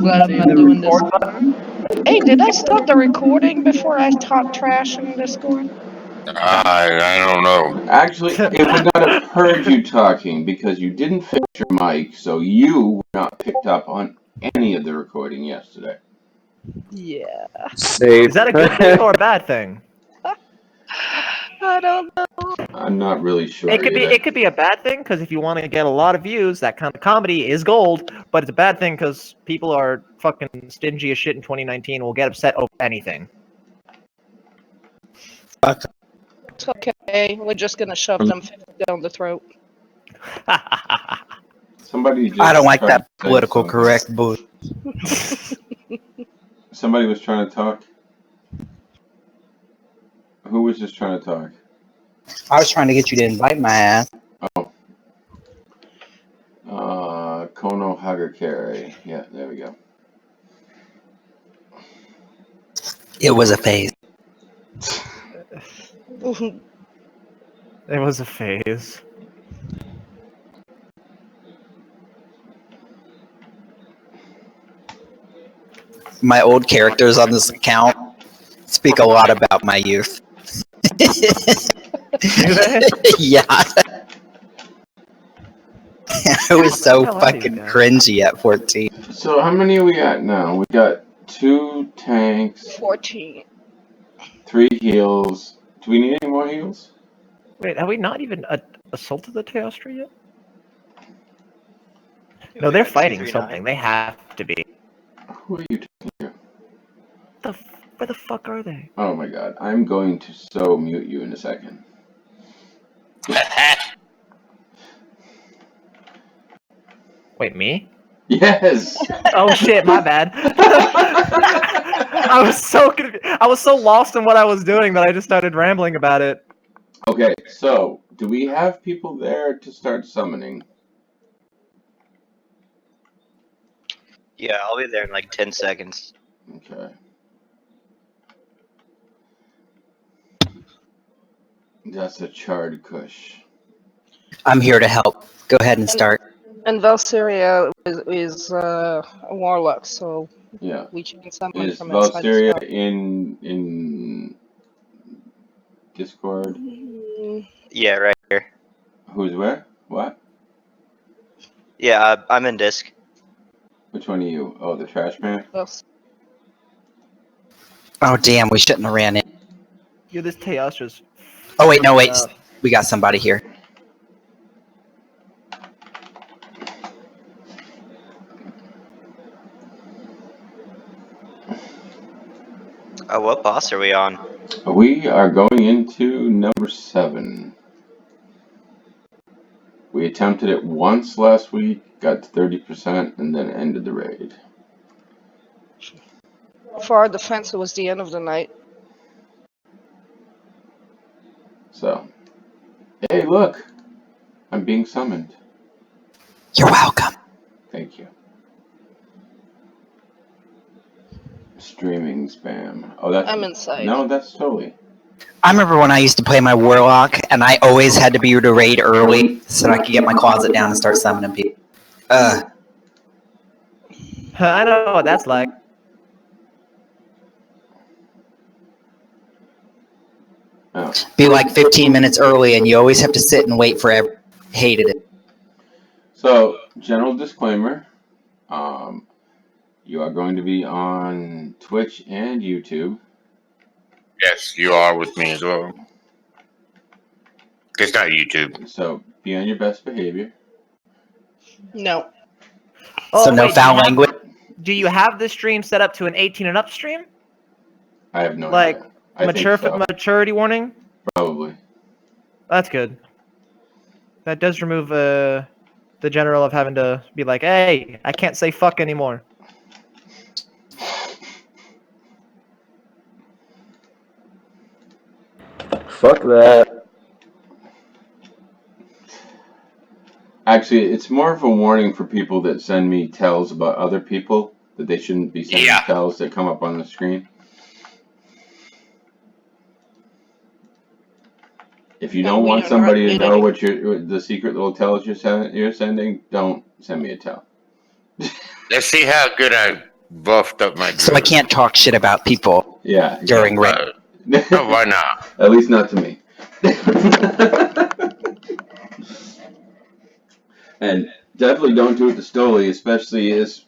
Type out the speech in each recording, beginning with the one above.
glad I'm not doing this. Hey, did I stop the recording before I talked trash in Discord? I don't know. Actually, it would not have heard you talking because you didn't fix your mic, so you were not picked up on any of the recording yesterday. Yeah. Safe. Is that a good thing or a bad thing? I don't know. I'm not really sure It could be. either. It could be a bad thing because if you want to get a lot of views, that kind of comedy is gold. But it's a bad thing because people are fucking stingy as shit in 2019. Will get upset over anything. It's okay. We're just gonna shove them down the throat. Somebody just I don't like tried that to say political something. correct bullshit. Somebody was trying to talk. Who was just trying to talk? I was trying to get you to invite my ass. Kono Hagakari. Yeah, there we go. It was a phase. It was a phase. My old characters on this account speak a lot about my youth. Do they? Yeah. I was so What the hell are these fucking guys? cringy at 14. So how many are we at now? We got 2 tanks, 14. 3 heals. Do we need any more heals? Wait, have we not even assaulted the Teostra yet? No, they're fighting something. They have to be. Who are you talking to? Where the fuck are they? Oh my god, I'm going to so mute you in a second. Wait, me? Yes! Oh shit, my bad. I was so lost in what I was doing that I just started rambling about it. Okay, so, do we have people there to start summoning? Yeah, I'll be there in like 10 seconds. Okay. That's a charred kush. I'm here to help. Go ahead and start. And Valsyria is a warlock, so Yeah. we can summon Is from inside as Valsyria well. in Discord? Yeah, right here. Who's where? What? Yeah, I'm in disc. Which one are you? Oh, the trash man? Oh, damn, we shouldn't have ran in. Yo, this Teostra's. Oh, wait, no, wait. We got somebody here. What boss are we on? We are going into number 7. We attempted it once last week, got to 30%, and then ended the raid. For our defense, it was the end of the night. So, hey, look! I'm being summoned. You're welcome. Thank you. Streaming spam. Oh, that's... I'm inside. No, that's totally... I remember when I used to play my warlock, and I always had to be to raid early so that I could get my closet down and start summoning people. I know what that's like. Oh. Be like 15 minutes early, and you always have to sit and wait forever. Hated it. So, general disclaimer. You are going to be on Twitch and YouTube. Yes, you are with me as well. It's not YouTube. So, be on your best behavior. No. Oh, So no wait, foul language? Do you have this stream set up to an 18 and up stream? I have no Like, idea. I think so. maturity warning? Probably. That's good. That does remove the general of having to be like, hey, I can't say fuck anymore. Fuck that. Actually, it's more of a warning for people that send me tells about other people that they shouldn't be sending tells that come up on the screen. If you don't want somebody to know what the secret little tells you're sending, don't send me a tell. Let's see how good I buffed up my So I druid. can't talk shit about people Yeah. during raid. No, why not? At least not to me. And definitely don't do it to Stoli,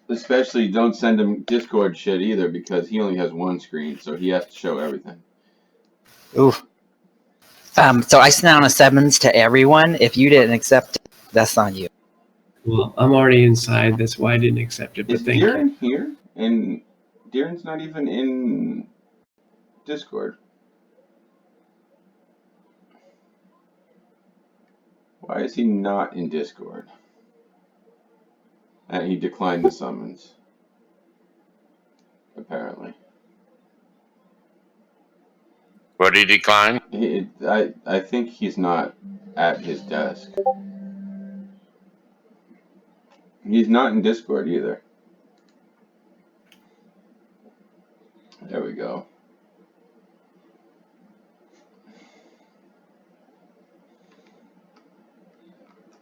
especially don't send him Discord shit either, because he only has one screen, so he has to show everything. Oof. So I sent out a summons to everyone. If you didn't accept it, that's on you. Well, I'm already inside. That's why I didn't accept it. But Is thank you. Deeren here? And Deeren's not even in Discord. Why is he not in Discord? And he declined the summons. Apparently. What did he decline? I think he's not at his desk. He's not in Discord either. There we go.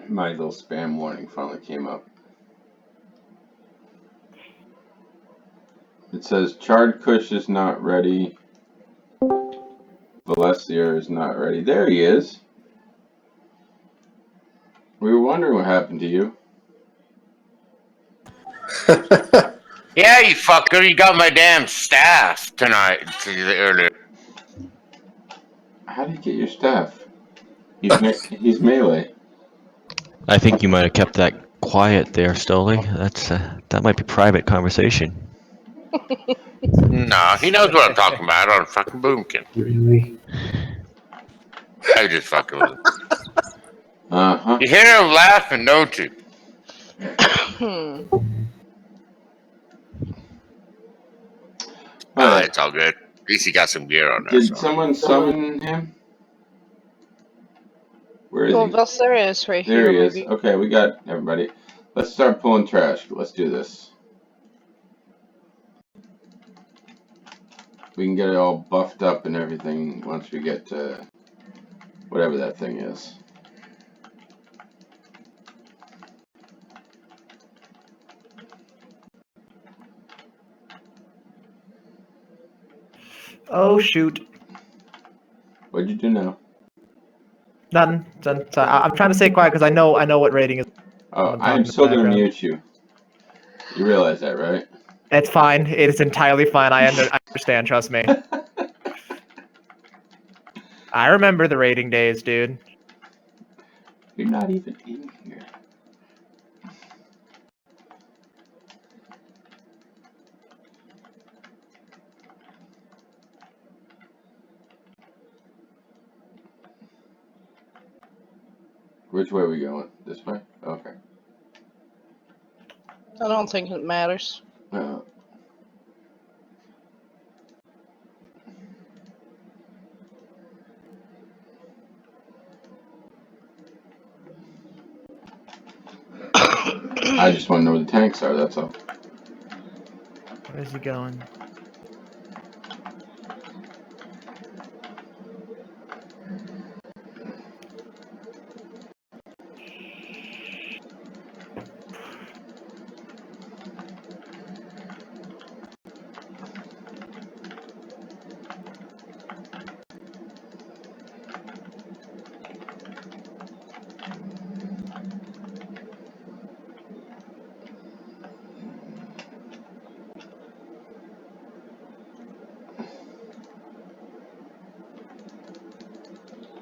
My little spam warning finally came up. It says Charred Kush is not ready. Valesier is not ready. There he is. We were wondering what happened to you. Yeah, you fucker, you got my damn staff tonight, earlier. How did you get your staff? He's melee. I think you might have kept that quiet there, Stoli. That might be private conversation. Nah, he knows what I'm talking about on fucking Boomkin. Really? I just fucking with him. Uh-huh. You hear him laughing, don't you? Alright. It's all good. At least he got some gear on there. Did So. someone summon him? Where is Well, he? Valsera is right There here, he is. maybe. Okay, we got everybody. Let's start pulling trash. Let's do this. We can get it all buffed up and everything once we get to whatever that thing is. Oh shoot. What'd you do now? Nothing. I'm trying to stay quiet because I know what rating is. Oh, I'm I am talking still in the gonna background. mute you. You realize that, right? It's fine. It is entirely fine. I understand. Trust me. I remember the rating days, dude. You're not even in here. Which way are we going? This way? Okay. I don't think it matters. I just want to know where the tanks are, that's all. Where's he going?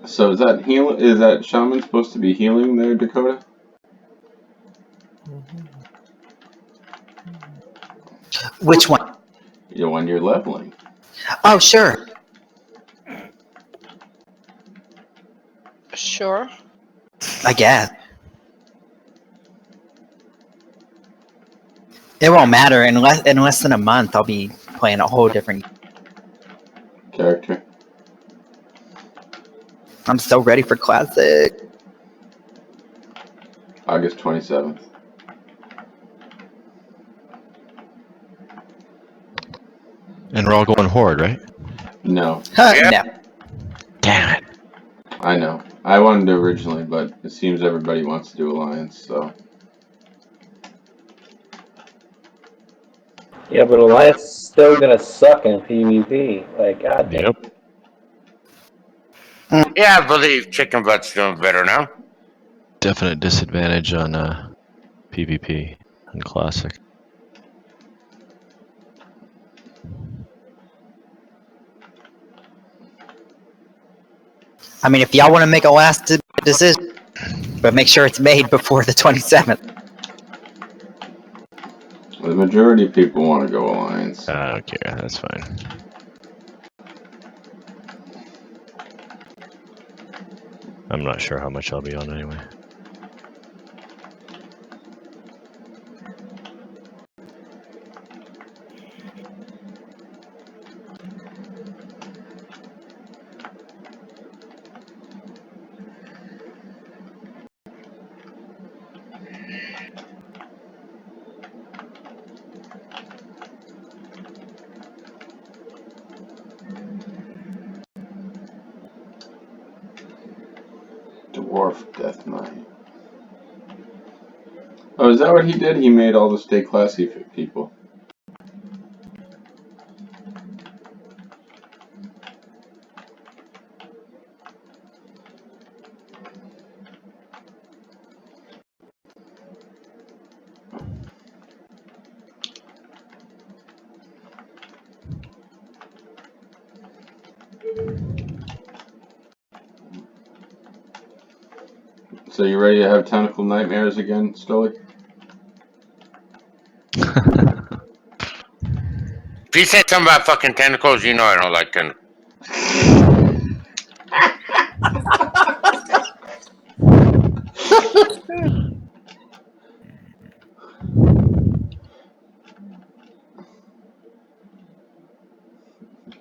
So is that shaman supposed to be healing there, Dakota? Which one? The one you're leveling. Oh, sure. Sure. I guess. It won't matter in less than a month. I'll be playing a whole different Character. I'm so ready for Classic. August 27th. And we're all going Horde, right? No. Yeah. No. Damn it. I know. I wanted to originally, but it seems everybody wants to do Alliance, so. Yeah, but Alliance is still gonna suck in PvP. Like, goddamn. Yep. Yeah, I believe Chicken Butt's doing better now. Definite disadvantage on PvP and Classic. I mean, if y'all want to make a last decision, but make sure it's made before the 27th. The majority of people want to go Alliance. I don't care. That's fine. I'm not sure how much I'll be on anyway. Dwarf Death Knight. Oh, is that what he did? He made all the Stay Classy people. So you ready to have tentacle nightmares again, Stolly? If you said something about fucking tentacles, you know I don't like tentacles.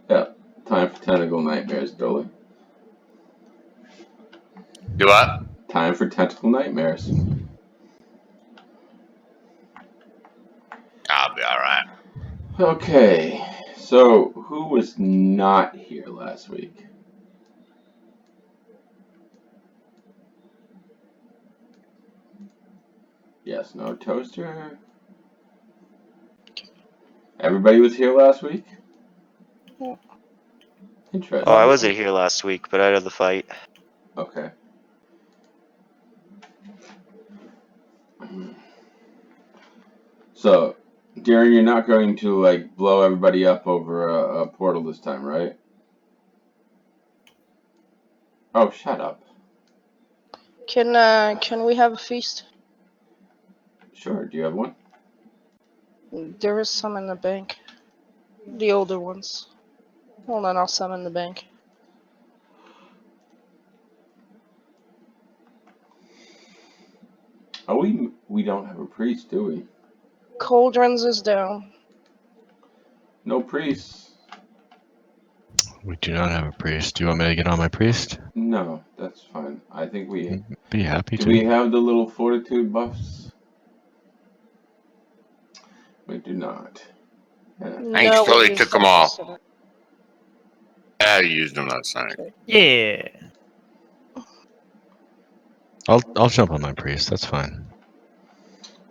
Yeah, time for tentacle nightmares, Stolly. Do what? Time for tentacle nightmares. I'll be alright. Okay, so who was not here last week? Yes, no toaster. Everybody was here last week? Interesting. Oh, I wasn't here last week, but I had the fight. Okay. So, Darren, you're not going to like blow everybody up over a portal this time, right? Oh, shut up. Can we have a feast? Sure. Do you have one? There is some in the bank. The older ones. Hold on, I'll summon the bank. Oh, we don't have a priest, do we? Cauldrons is down. No priests. We do not have a priest. Do you want me to get on my priest? No, that's fine. I think we Be happy do. to. We have the little fortitude buffs. We do not. Yeah. I ain't No, slowly we took used them them all. yesterday. I used them last night. Yeah. I'll jump on my priest. That's fine.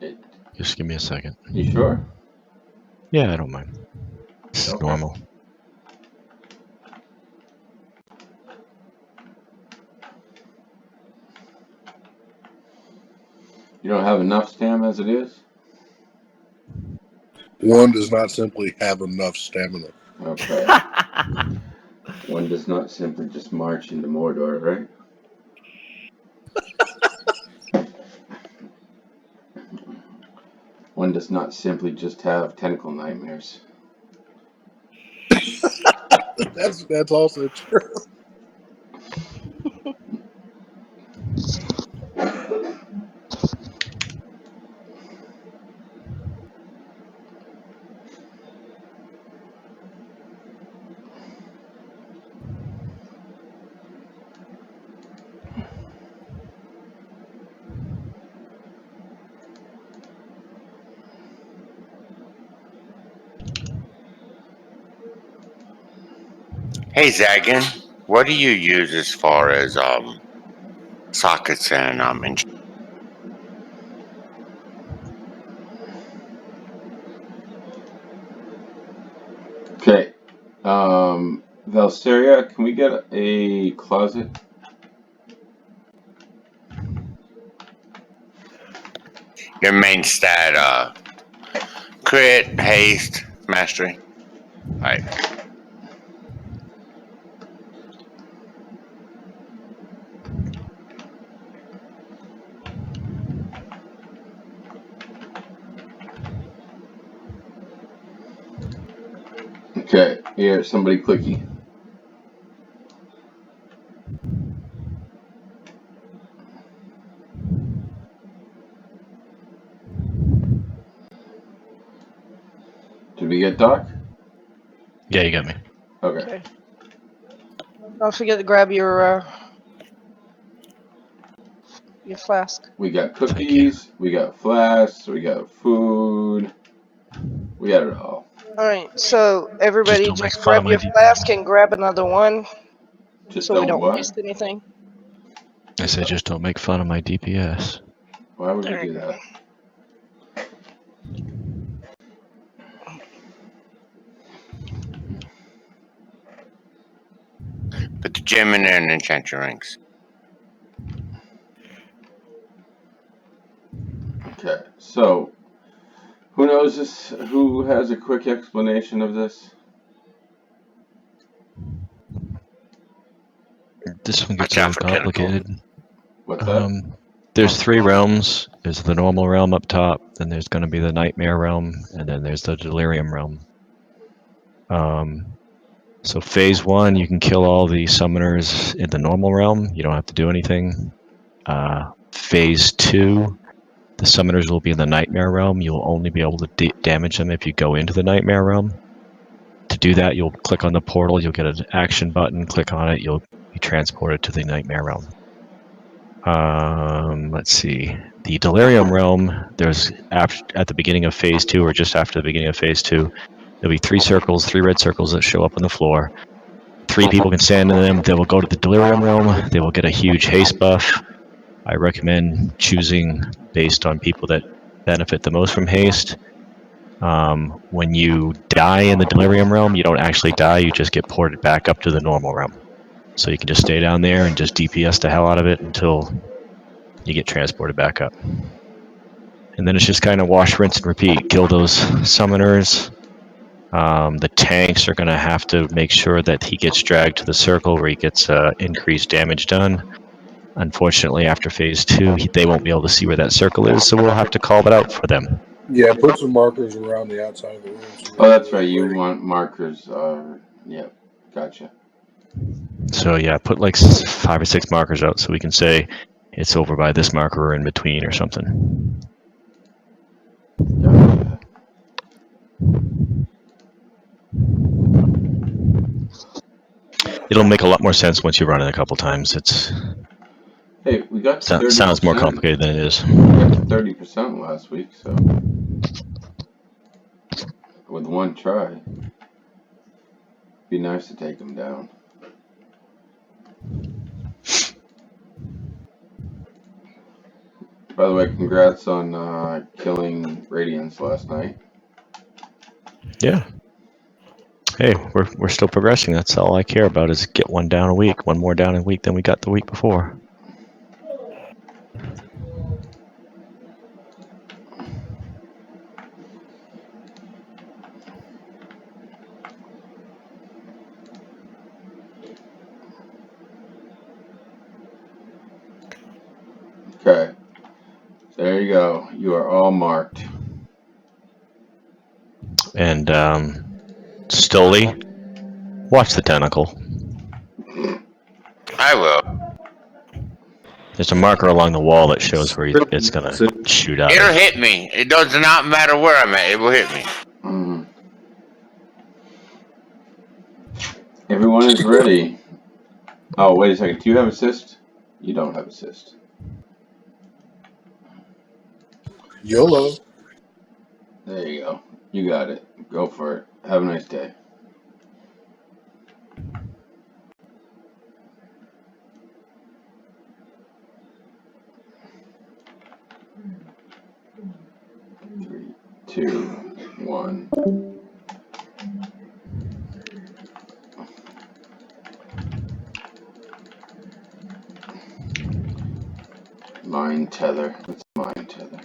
It, Just give me a second. you sure? Yeah, I don't mind. It's Okay. normal. You don't have enough stam as it is? One does not simply have enough stamina. Okay. One does not simply just march into Mordor, right? One does not simply just have tentacle nightmares. That's also true. Hey Zagan, what do you use as far as sockets and Okay. Valseria, can we get a closet? Your main stat, crit, haste, mastery. Alright. Okay. Here, somebody clicky. Did we get Doc? Yeah, you got me. Okay. Okay. Don't forget to grab your flask. We got Thank you. cookies, we got flasks, we got food. We got it all. Alright, so Just everybody don't make just fun of grab my your flask DPS. and grab another one Just so we don't don't what? waste anything. I said just don't make fun of my DPS. Why would we There you do go. that? Put the gem in there and enchant your rings. Okay, so who knows this? Who has a quick explanation of this? This one gets Watch a out little for tentacle. complicated. What's that? There's 3 realms. There's the normal realm up top, then there's going to be the nightmare realm, and then there's the delirium realm. So phase 1, you can kill all the summoners in the normal realm. You don't have to do anything. Phase 2, the summoners will be in the nightmare realm. You'll only be able to damage them if you go into the nightmare realm. To do that, you'll click on the portal. You'll get an action button. Click on it. You'll be transported to the nightmare realm. Let's see. The delirium realm. There's at the beginning of phase 2, or just after the beginning of phase 2, there'll be 3 circles, 3 red circles that show up on the floor. 3 people can stand in them. They will go to the delirium realm. They will get a huge haste buff. I recommend choosing based on people that benefit the most from haste. When you die in the delirium realm, you don't actually die. You just get ported back up to the normal realm. So you can just stay down there and just DPS the hell out of it until you get transported back up. And then it's just kind of wash, rinse, and repeat. Kill those summoners. The tanks are going to have to make sure that he gets dragged to the circle where he gets increased damage done. Unfortunately, after phase 2, they won't be able to see where that circle is, so we'll have to call it out for them. Yeah, put some markers around the outside of the room. So Oh, that's right. You want markers. Yep. Gotcha. So yeah, put like 5 or 6 markers out so we can say it's over by this marker or in between or something. Gotcha. It'll make a lot more sense once you run it a couple times. It's Hey, we got to 30%. sounds more complicated than it is. We got to 30% last week, so with one try, be nice to take them down. By the way, congrats on killing Radiance last night. Yeah. Hey, we're still progressing. That's all I care about is get one down a week, one more down a week than we got the week before. Okay. There you go. You are all marked. And Stoli, watch the tentacle. I will. There's a marker along the wall that shows where it's gonna shoot out It'll of. hit me. It does not matter where I'm at. It will hit me. Everyone is ready. Oh, wait a second. Do you have assist? You don't have assist. YOLO. There you go. You got it. Go for it. Have a nice day. Three, two, one. Mind tether. Let's mind tether.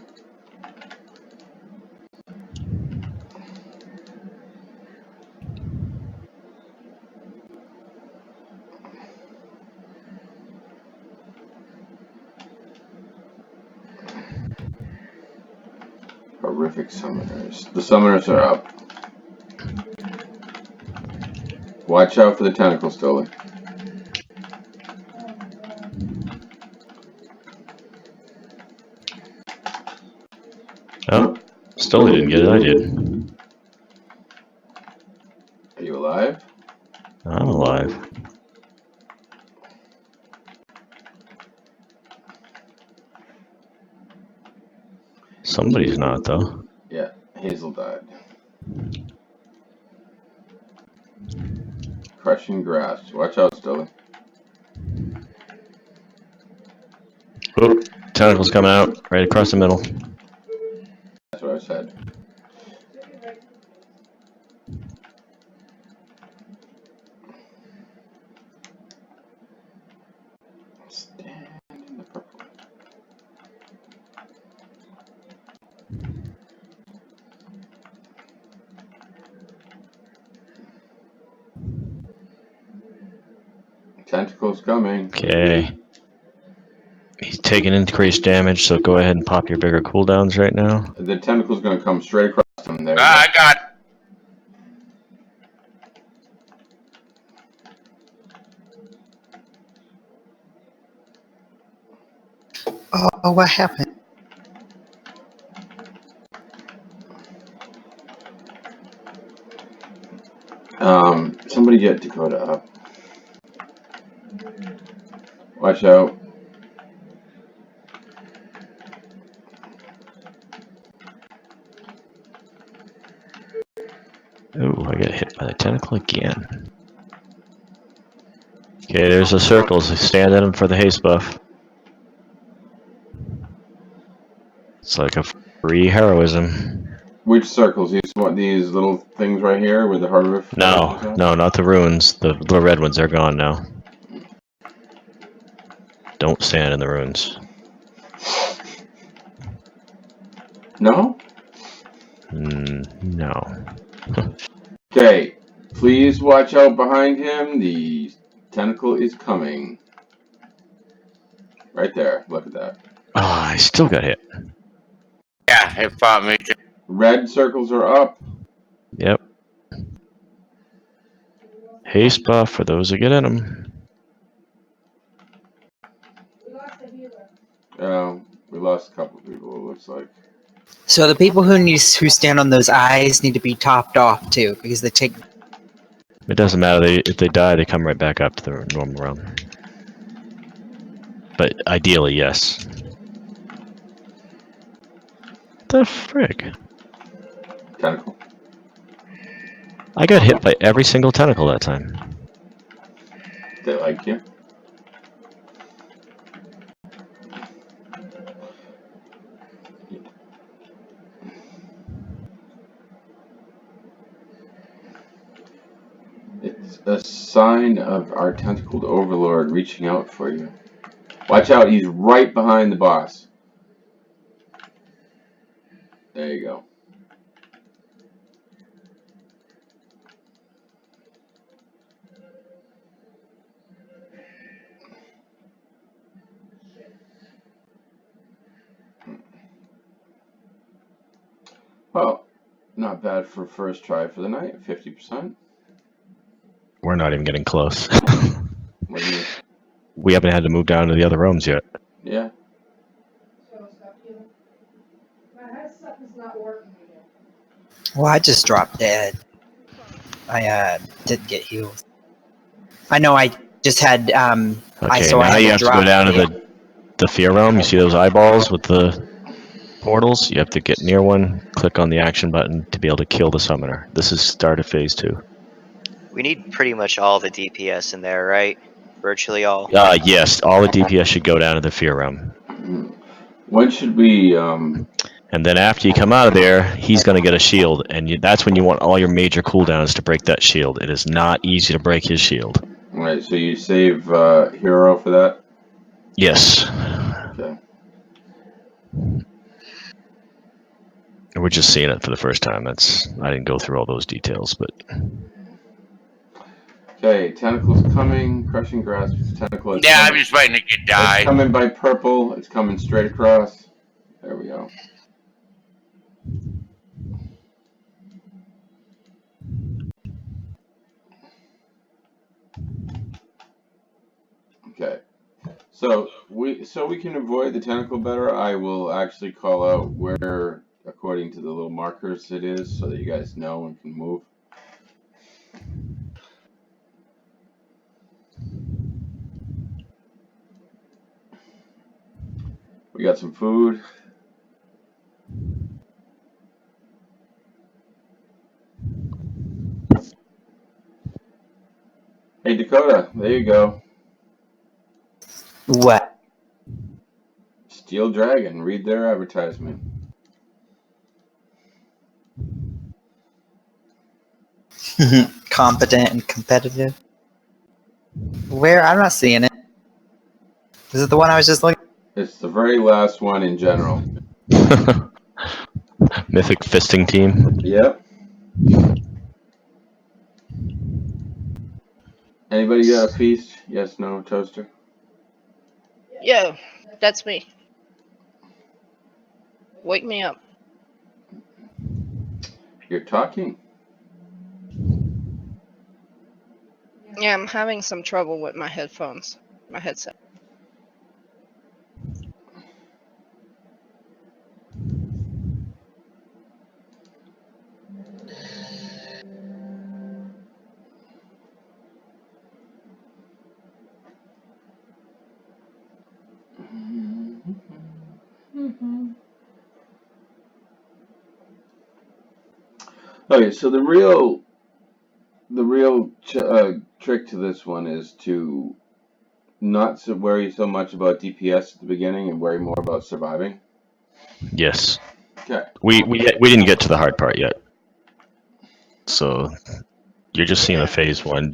Horrific summoners. The summoners are up. Watch out for the tentacle stolen. Oh, still didn't get it. I did. Are you alive? I'm alive. Somebody's not, though. Yeah, Hazel died. Crushing grass. Watch out, Stella. Oh, tentacles coming out right across the middle. That's what I said. Stand in the purple. Tentacles coming. Okay. He's taking increased damage, so go ahead and pop your bigger cooldowns right now. The tentacle's gonna come straight across him there. I got. Oh, what happened? Somebody get Dakota up. Watch out. Ooh, I got hit by the tentacle again. Okay, there's the circles. Stand in them for the haste buff. It's like a free heroism. Which circles? These little things right here with the harder. No, not the runes. The little red ones are gone now. Don't stand in the runes. No? No. Okay, please watch out behind him. The tentacle is coming. Right there. Look at that. Oh, I still got hit. Yeah, it fought me. Red circles are up. Yep. Haste buff for those who get in them. We lost a couple of people, it looks like. So the people who stand on those eyes need to be topped off too, because they take. It doesn't matter. If they die, they come right back up to the normal realm. But ideally, yes. The frick? Tentacle. I got hit by every single tentacle that time. They like you. It's a sign of our tentacled overlord reaching out for you. Watch out, he's right behind the boss. There you go. Well, not bad for first try for the night, 50%. We're not even getting close. What do you mean? We haven't had to move down to the other rooms yet. Yeah. Well, I just dropped dead. I didn't get healed. I know. I just had. Okay, I now had you have to go drop down to dead. the fear realm. You see those eyeballs with the portals? You have to get near one, click on the action button to be able to kill the summoner. This is start of phase 2. We need pretty much all the DPS in there, right? Virtually all. Yes, all the DPS should go down to the fear realm. When should we, And then after you come out of there, he's going to get a shield, and that's when you want all your major cooldowns to break that shield. It is not easy to break his shield. Alright, so you save hero for that? Yes. Okay. We're just seeing it for the first time. I didn't go through all those details, but Okay, tentacles coming. Crushing grasp. Tentacle is Yeah, I'm coming. just waiting to get It's die. coming by purple. It's coming straight across. There we go. Okay. So we can avoid the tentacle better. I will actually call out where, according to the little markers, it is, so that you guys know and can move. We got some food. Hey Dakota, there you go. What? Steel Dragon. Read their advertisement. Competent and competitive. Where? I'm not seeing it. Is it the one I was just looking? It's the very last one in general. Mythic Fisting Team. Yep. Anybody got a feast? Yes, no, Toaster? Yeah, that's me. Wake me up. You're talking. Yeah, I'm having some trouble with my headphones. My headset. Okay, so the real trick to this one is to not worry so much about DPS at the beginning and worry more about surviving. Yes. Okay. We didn't get to the hard part yet. So you're just seeing the phase one.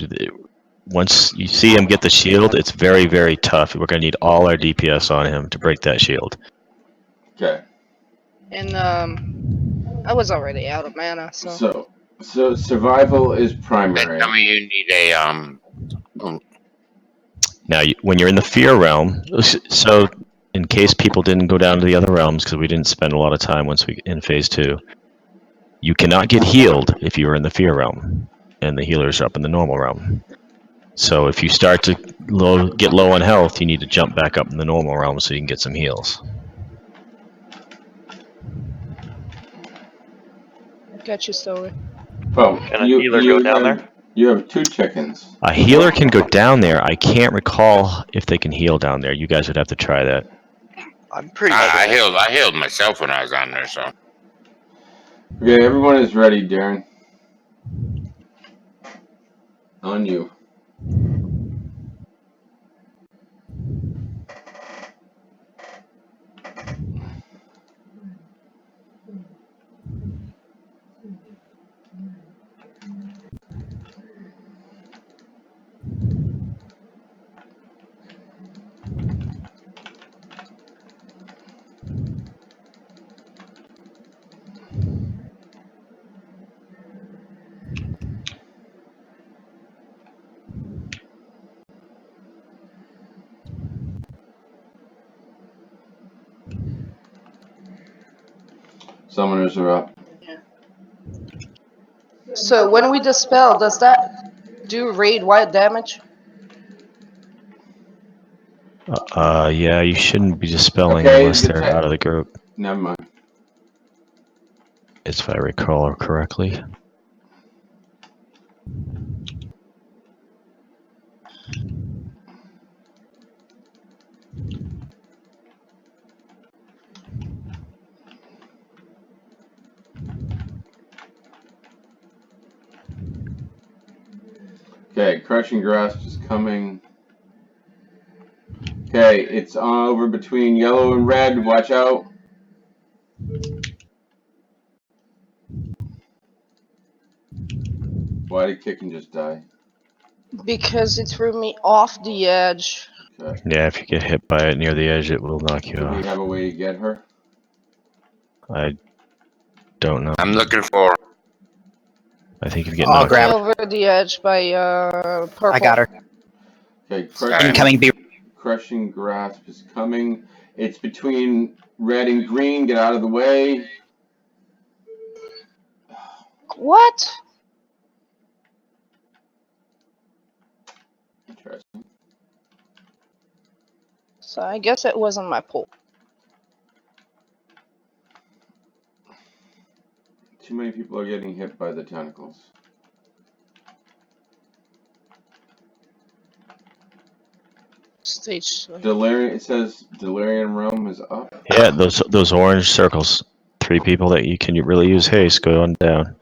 Once you see him get the shield, it's very, very tough. We're going to need all our DPS on him to break that shield. Okay. And I was already out of mana, so. So survival is And primary. tell me you need a Now, when you're in the fear realm, so in case people didn't go down to the other realms because we didn't spend a lot of time once we in phase 2, you cannot get healed if you are in the fear realm, and the healers are up in the normal realm. So if you start to get low on health, you need to jump back up in the normal realm so you can get some heals. Got you, Story. Well, Can a healer go down there? You have 2 chickens. A healer can go down there. I can't recall if they can heal down there. You guys would have to try that. I'm pretty I sure. healed myself when I was on there, so. Okay, everyone is ready, Darren. On you. Summoners are up. So when we dispel, does that do raid-wide damage? Yeah, you shouldn't be dispelling Okay, unless they're out of the group, Never mind. if I recall correctly. Okay, crushing grasp is coming. Okay, it's over between yellow and red. Watch out. Why did Kicken just die? Because it threw me off the edge. Okay. Yeah, if you get hit by it near the edge, it will knock you Do we off. have a way to get her? I Don't know. I'm looking for. I think you get I'll knocked. grab her. Over the edge by purple. I got her. Okay, Incoming B. crushing grasp is coming. It's between red and green. Get out of the way. What? Interesting. So I guess it wasn't my pull. Too many people are getting hit by the tentacles. Stage. Delirium. It says Delirium Realm is up. Yeah, those orange circles. 3 people that you can really use haste. Go on down.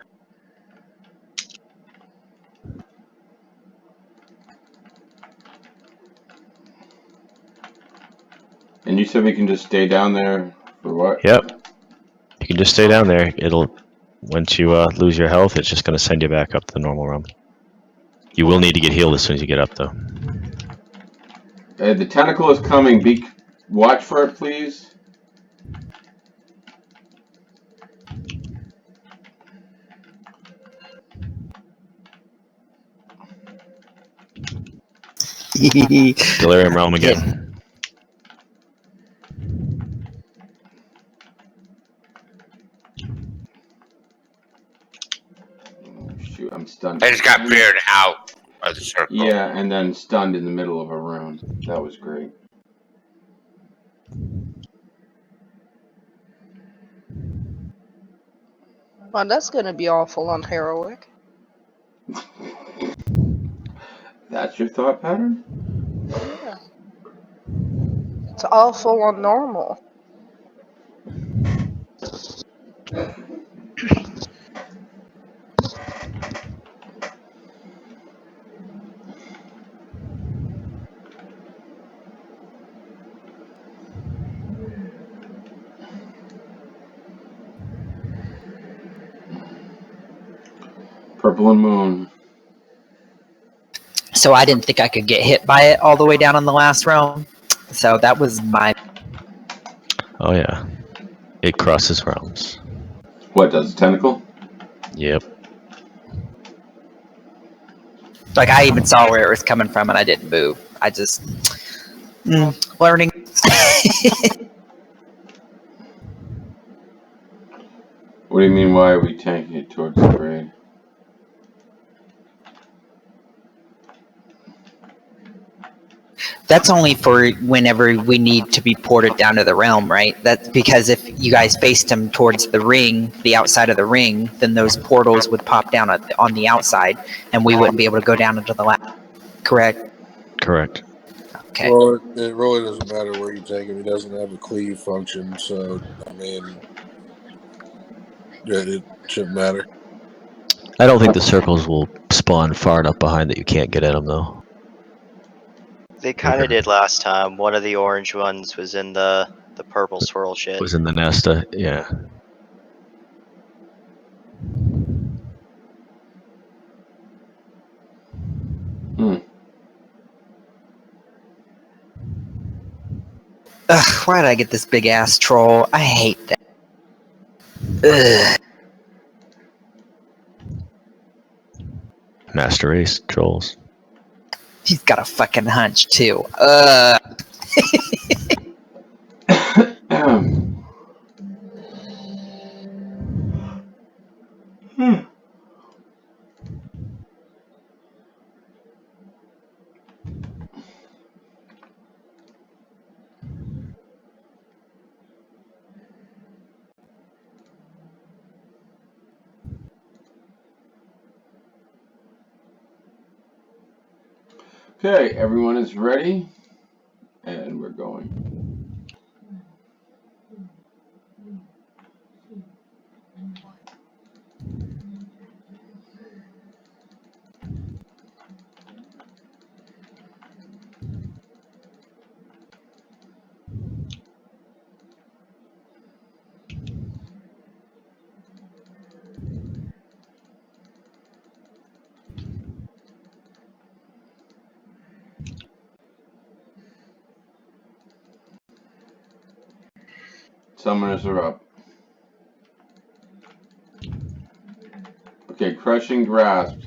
And you said we can just stay down there for what? Yep. You can just stay down there. It'll once you lose your health, it's just going to send you back up to the normal realm. You will need to get healed as soon as you get up, though. The tentacle is coming. Watch for it, please. Delirium realm again. Oh, shoot, I'm stunned. I just got veered out of the circle. Yeah, and then stunned in the middle of a rune. That was great. Well, that's gonna be awful on heroic. That's your thought pattern? Yeah. It's awful on normal. Purple and Moon. So I didn't think I could get hit by it all the way down in the last realm. So that was my. Oh yeah, it crosses realms. What, does the tentacle? Yep. Like, I even saw where it was coming from and I didn't move. I just. Learning. What do you mean, why are we tanking it towards the raid? That's only for whenever we need to be ported down to the realm, right? That's because if you guys faced them towards the ring, the outside of the ring, then those portals would pop down on the outside, and we wouldn't be able to go down into the lab. Correct? Correct. Okay. Well, it really doesn't matter where you take him. He doesn't have a cleave function, so I mean, it shouldn't matter. I don't think the circles will spawn far enough behind that you can't get at them, though. They kind of did last time. One of the orange ones was in the purple swirl shit. Was in the Nesta, yeah. Ugh, why did I get this big ass troll? I hate that. Ugh. Master Race trolls. He's got a fucking hunch too. Okay, everyone is ready, and we're going. Summoners are up. crushing grasp.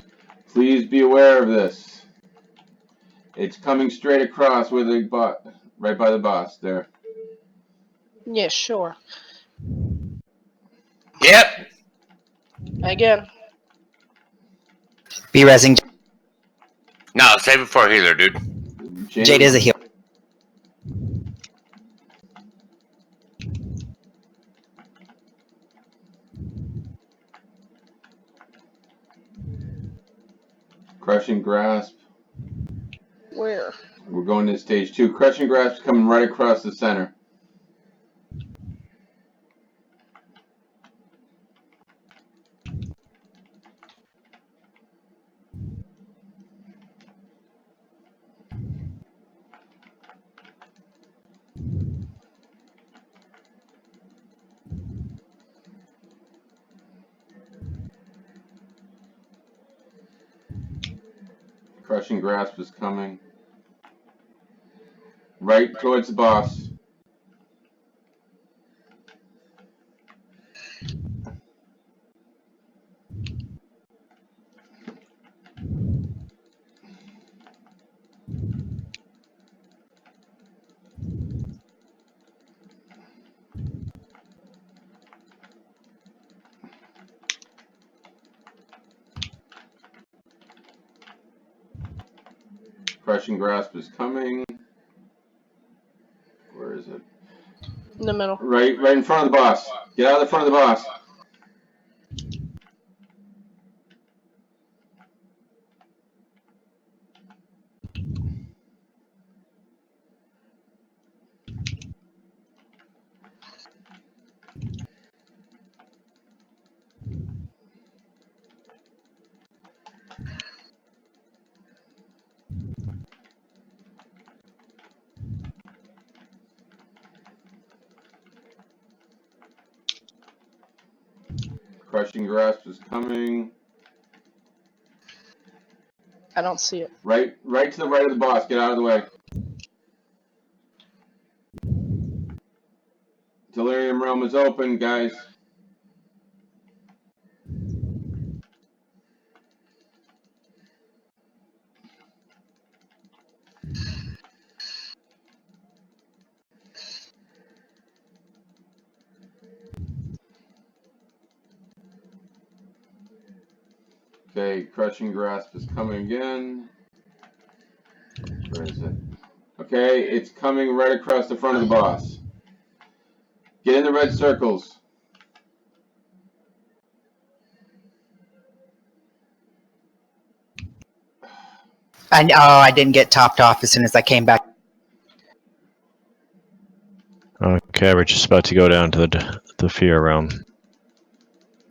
Please be aware of this. It's coming straight across with the right by the boss there. Yeah, sure. Yep. Again. Be resing. No, save it for a healer, dude. Jade is a healer. Crushing grasp. Where? We're going to stage 2. Crushing grasp coming right across the center. Crushing grasp is coming. Right towards the boss. Crushing grasp is coming. Where is it? In the middle. Right in front of the boss. Get out of the front of the boss. Crushing grasp is coming. I don't see it. Right to the right of the boss. Get out of the way. Delirium Realm is open, guys. Okay, Crushing Grasp is coming again. Where is it? Okay, it's coming right across the front of the boss. Get in the red circles. I didn't get topped off as soon as I came back. Okay, we're just about to go down to the fear realm.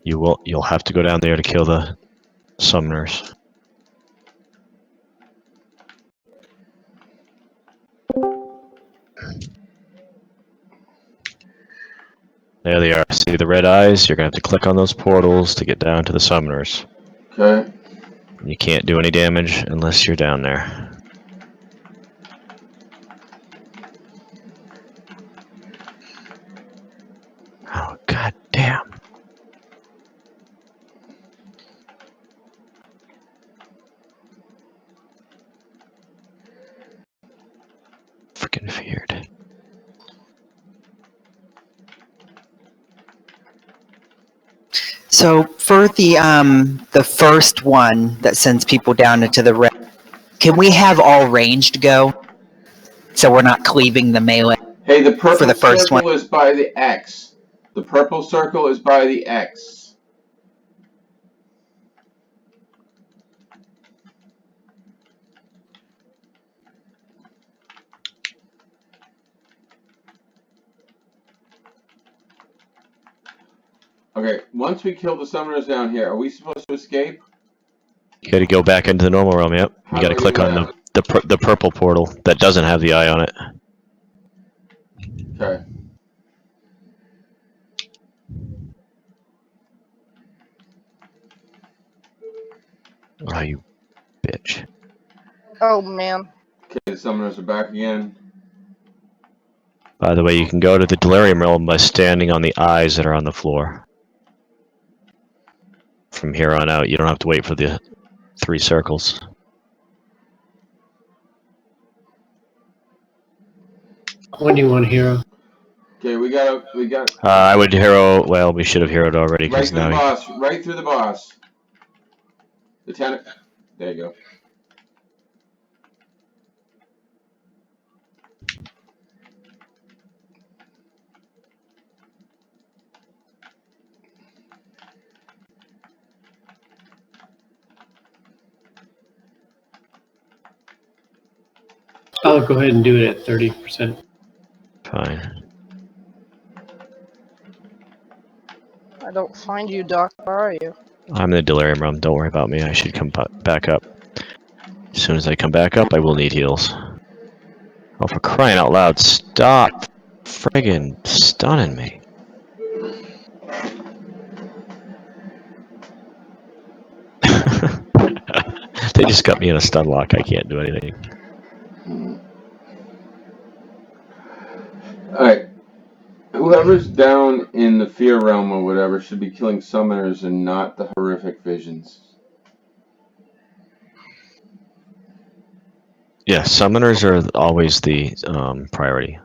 You'll have to go down there to kill the summoners. There they are. See the red eyes? You're gonna have to click on those portals to get down to the summoners. Okay. You can't do any damage unless you're down there. Oh, god damn. Freaking feared. So for the first one that sends people down into the red, can we have all ranged go? So we're not cleaving the melee. Hey, the purple For the first circle one. is by the X. The purple circle is by the X. Okay, once we kill the summoners down here, are we supposed to escape? You gotta go back into the normal realm, yep. How You gotta do I do click on that? the purple portal that doesn't have the eye on it. Okay. Oh, you bitch. Oh, man. Okay, the summoners are back again. By the way, you can go to the delirium realm by standing on the eyes that are on the floor. from here on out. You don't have to wait for the 3 circles. What do you want, hero? Okay, we got. I would hero. Well, we should have heroed already Right because through the now. boss. Right through the boss. The 10. There you go. I'll go ahead and do it at 30%. Fine. I don't find you, Doc. Where are you? I'm in the delirium realm. Don't worry about me. I should come back up. As soon as I come back up, I will need heals. Oh, for crying out loud! Stop, friggin' stunning me. They just got me in a stun lock. I can't do anything. Alright. Whoever's down in the fear realm or whatever should be killing summoners and not the horrific visions. Yeah, summoners are always the priority.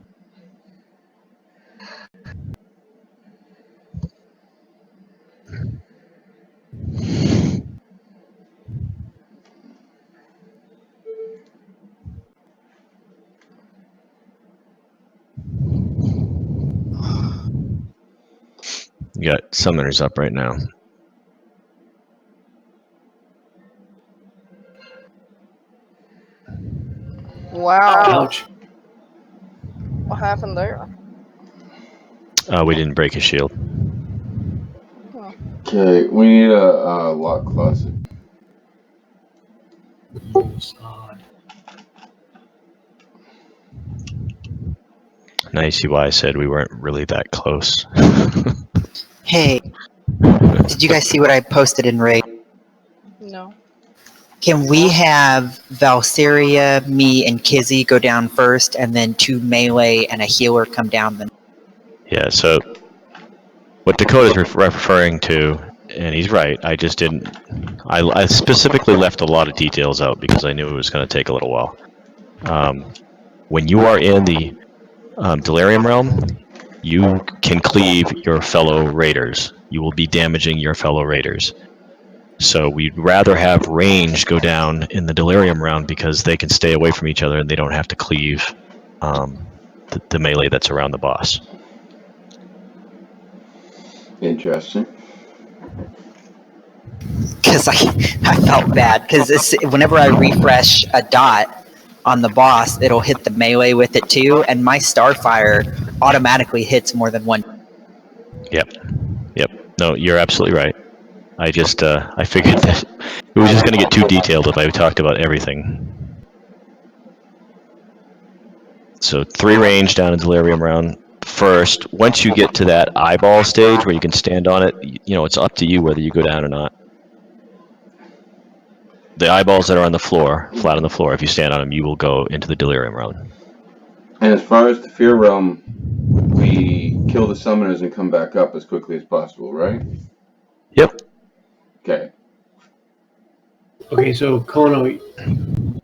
You got summoners up right now. Wow. Ouch. What happened there? We didn't break his shield. Okay, we need a lock closet. Now you see why I said we weren't really that close. Hey, did you guys see what I posted in Raid? No. Can we have Valkyria, me, and Kizzy go down first, and then 2 melee and a healer come down then? Yeah, so what Dakota's referring to, and he's right, I just didn't... I specifically left a lot of details out because I knew it was going to take a little while. When you are in the Delirium Realm, you can cleave your fellow raiders. You will be damaging your fellow raiders. So we'd rather have range go down in the Delirium round because they can stay away from each other and they don't have to cleave the melee that's around the boss. Interesting. Because I felt bad, because whenever I refresh a dot on the boss, it'll hit the melee with it too, and my Starfire automatically hits more than one. Yep. No, you're absolutely right. I just, I figured that it was just going to get too detailed if I talked about everything. So 3 range down in Delirium round. First, once you get to that eyeball stage where you can stand on it, you know, it's up to you whether you go down or not. The eyeballs that are on the floor, flat on the floor, if you stand on them, you will go into the Delirium round. And as far as the fear realm, we kill the summoners and come back up as quickly as possible, right? Yep. Okay. Okay, so Kono,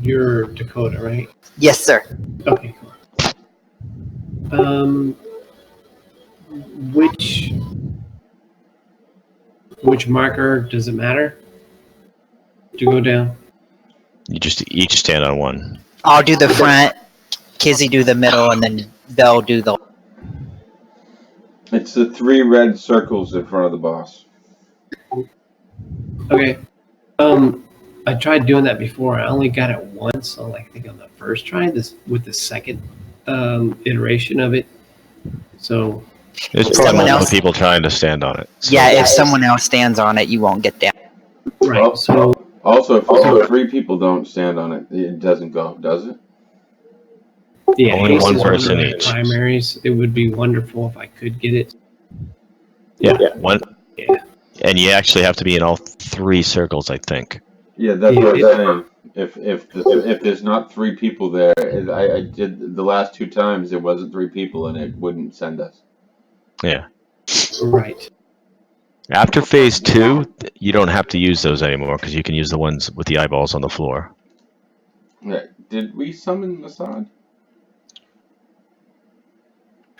you're Dakota, right? Yes, sir. Okay, cool. Which marker does it matter to go down? You just each stand on one. I'll do the front, Kizzy do the middle, and then they'll do the... It's the 3 red circles in front of the boss. Okay. I tried doing that before. I only got it once, so I think on the first try, this with the second iteration of it. So There's If probably someone multiple else- people trying to stand on it. So Yeah, if someone else stands on it, you won't get down. right. Well, So also, if 3 people don't stand on it, it doesn't go, does it? yeah, Only Ace one is person one of my each. primaries. It would be wonderful if I could get it. yeah, one. Yeah. And you actually have to be in all 3 circles, I think. Yeah, that's Yeah, what I'm it- saying. If there's not 3 people there, I did the last 2 times it wasn't 3 people and it wouldn't send us. Yeah. Right. After phase 2, you don't have to use those anymore because you can use the ones with the eyeballs on the floor. Yeah. Did we summon Masad?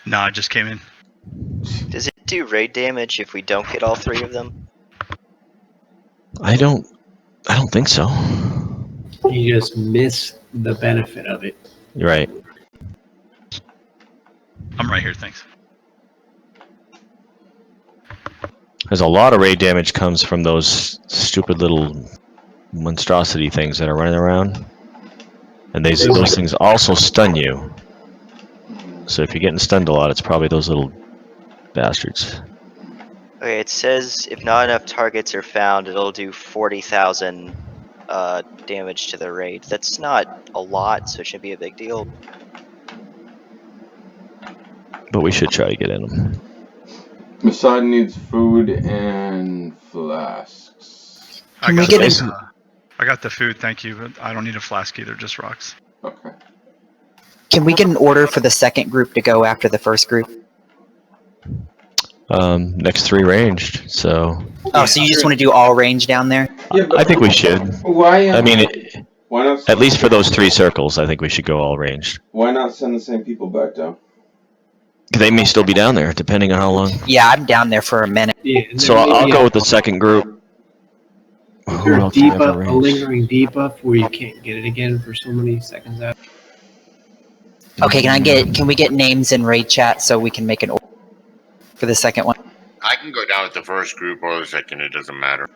No, I just came in. Does it do raid damage if we don't get all 3 of them? I don't think so. You just miss the benefit of it. You're right. I'm right here, thanks. There's a lot of raid damage comes from those stupid little monstrosity things that are running around. And those things also stun you. So if you're getting stunned a lot, it's probably those little bastards. Okay, it says if not enough targets are found, it'll do 40,000 damage to the raid. That's not a lot, so it shouldn't be a big deal. But we should try to get in them. Masad needs food and flasks. I we got, get in- I got the food, thank you. But I don't need a flask either, just rocks. Okay. Can we get an order for the second group to go after the first group? Next 3 ranged, so Oh, so you just want to do all range down there? Yeah, but I think we should. why? I mean, why not? at least for those 3 circles, I think we should go all ranged. Why not send the same people back down? They may still be down there, depending on how long. Yeah, I'm down there for a minute. Yeah, and So there may I'll be go with the second group. Is there Who a else do we have for debuff, a range? lingering debuff where you can't get it again for so many seconds out? Okay, can we get names in raid chat so we can make an order for the second one? I can go down with the first group or the second. It doesn't matter.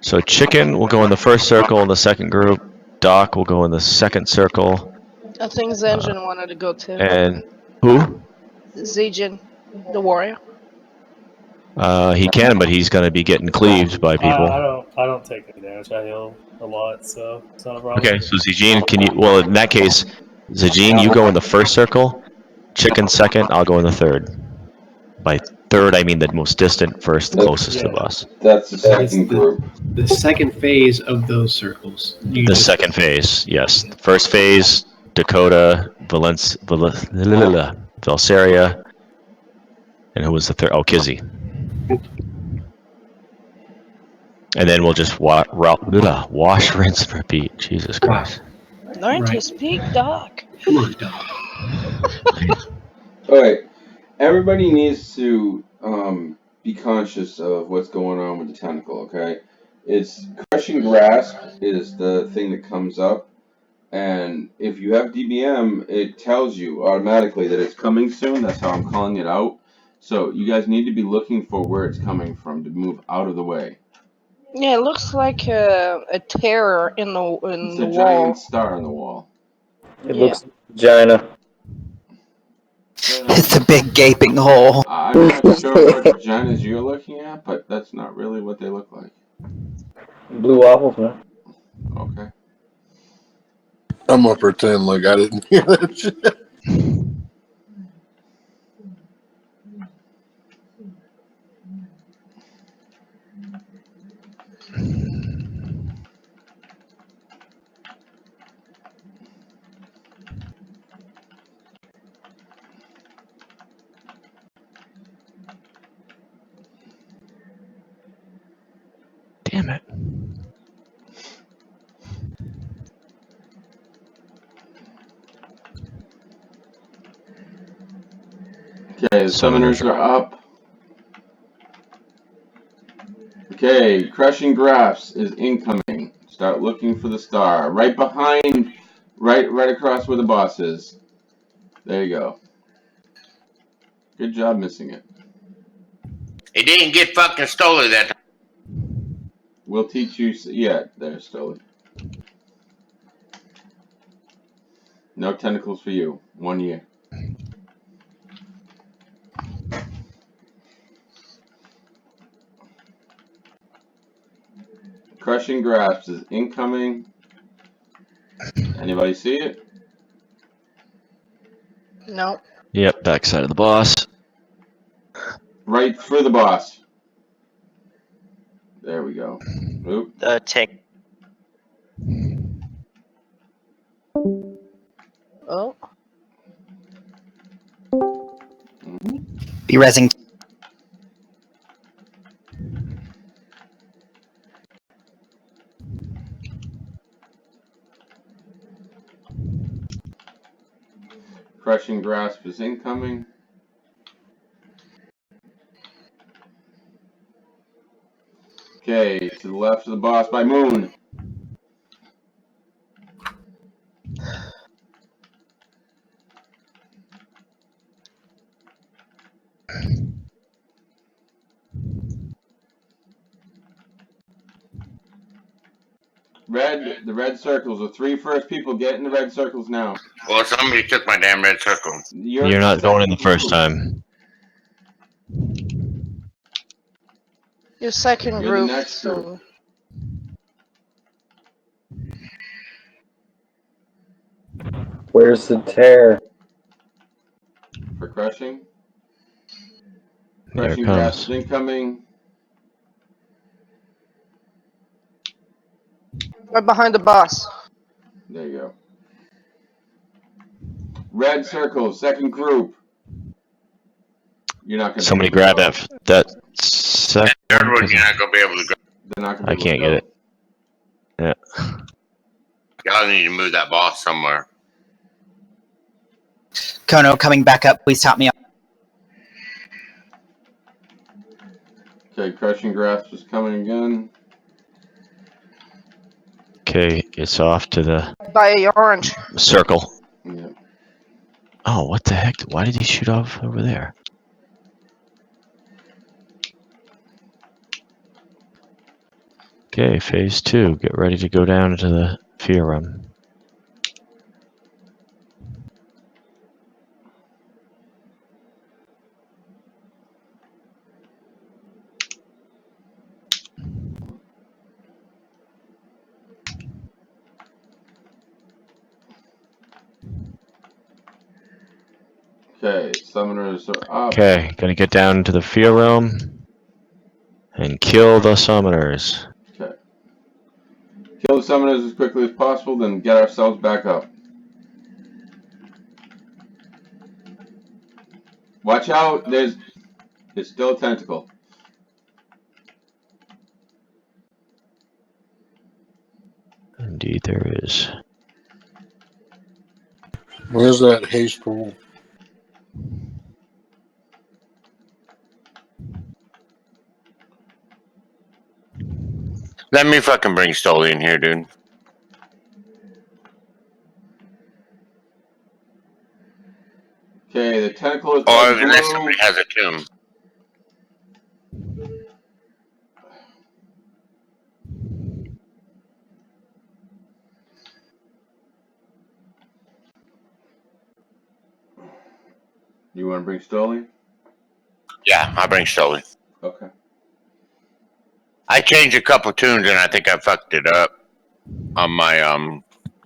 So Chicken will go in the first circle in the second group. Doc will go in the second circle. I think Zenjin wanted to go too. And who? Zijin, the warrior. He can, but he's going to be getting cleaved by people. I don't take any damage. I heal a lot, so it's not a problem. Okay, so Zijin, can you? Well, in that case, Zijin, you go in the first circle. Chicken second. I'll go in the third. By third, I mean the most distant first, closest to the boss. That's the second group. The second phase of those circles. The second phase, yes. First phase, Dakota, Valseria, and who was the third? Oh, Kizzy. And then we'll just wash, rinse, and repeat. Jesus Christ. Learn to speak, Doc. Come on, Doc. Alright, everybody needs to be conscious of what's going on with the tentacle, okay? It's crushing grasp is the thing that comes up, and if you have DBM, it tells you automatically that it's coming soon. That's how I'm calling it out. So you guys need to be looking for where it's coming from to move out of the way. Yeah, it looks like a tear in the It's the a wall. giant star on the wall. It looks vagina. It's a big gaping hole. I'm not sure what vaginas you're looking at, but that's not really what they look like. Blue waffles, man. Okay. I'm gonna pretend like I didn't hear that shit. Damn it. Okay, the summoners are up. Okay, crushing graphs is incoming. Start looking for the star. Right behind, right across where the boss is. There you go. Good job missing it. It didn't get fucking stolen that time. We'll teach you. Yeah, there, stolen. No tentacles for you. 1 year. Crushing grasps is incoming. Anybody see it? No. Yep, backside of the boss. Right through the boss. There we go. Oop. The tank. Oh. Be rezzing. Crushing grasp is incoming. Okay, to the left of the boss by Moon. The red circles. The 3 first people get in the red circles now. Well, somebody took my damn red circle. You're not going in the first time. Your second You're the group. next So group. Where's the tear? For crushing. Here it Crushing grasp comes. is incoming. right behind the boss. There you go. Red circles, second group. You're not gonna Somebody be able to grab go. that second. Third one, you're not gonna be able to go. They're not gonna be I able can't to go. get it. Yeah. Y'all need to move that boss somewhere. Kono, coming back up, please top me up. Okay, crushing grasp is coming again. Okay, it's off to the By orange. circle. Yeah. Oh, what the heck? Why did he shoot off over there? Okay, phase 2. Get ready to go down into the fear room. Okay, summoners are up. Okay, gonna get down into the fear room and kill the summoners. Okay. Kill the summoners as quickly as possible, then get ourselves back up. Watch out, there's still a tentacle. Indeed, there is. Where's that haste pool? Let me fucking bring Stoli in here, dude. Okay, the tentacle is Or by unless blue. somebody has a tomb. You want to bring Stoli? Yeah, I'll bring Stoli. Okay. I changed a couple tunes and I think I fucked it up on my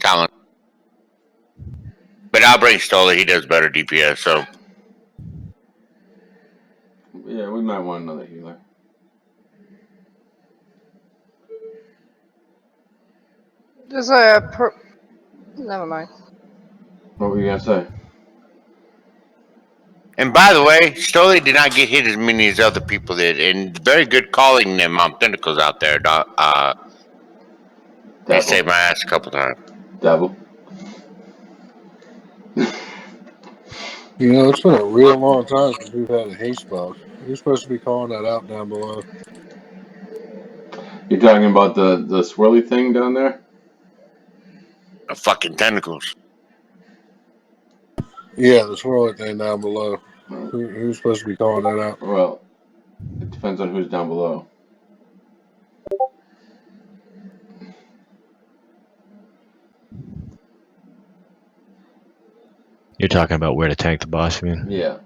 talent. But I'll bring Stoli. He does better DPS, so. Yeah, we might want another healer. There's a never mind. What were you gonna say? And by the way, Stoli did not get hit as many as other people did, and very good calling them tentacles out there. They saved my ass a couple times. Devil. You know, it's been a real long time since we've had a haste buff. You're supposed to be calling that out down below. You're talking about the swirly thing down there? The fucking tentacles. Yeah, the swirly thing down below. Who's supposed to be calling that out? Well, it depends on who's down below. You're talking about where to tank the boss, you mean? Yeah.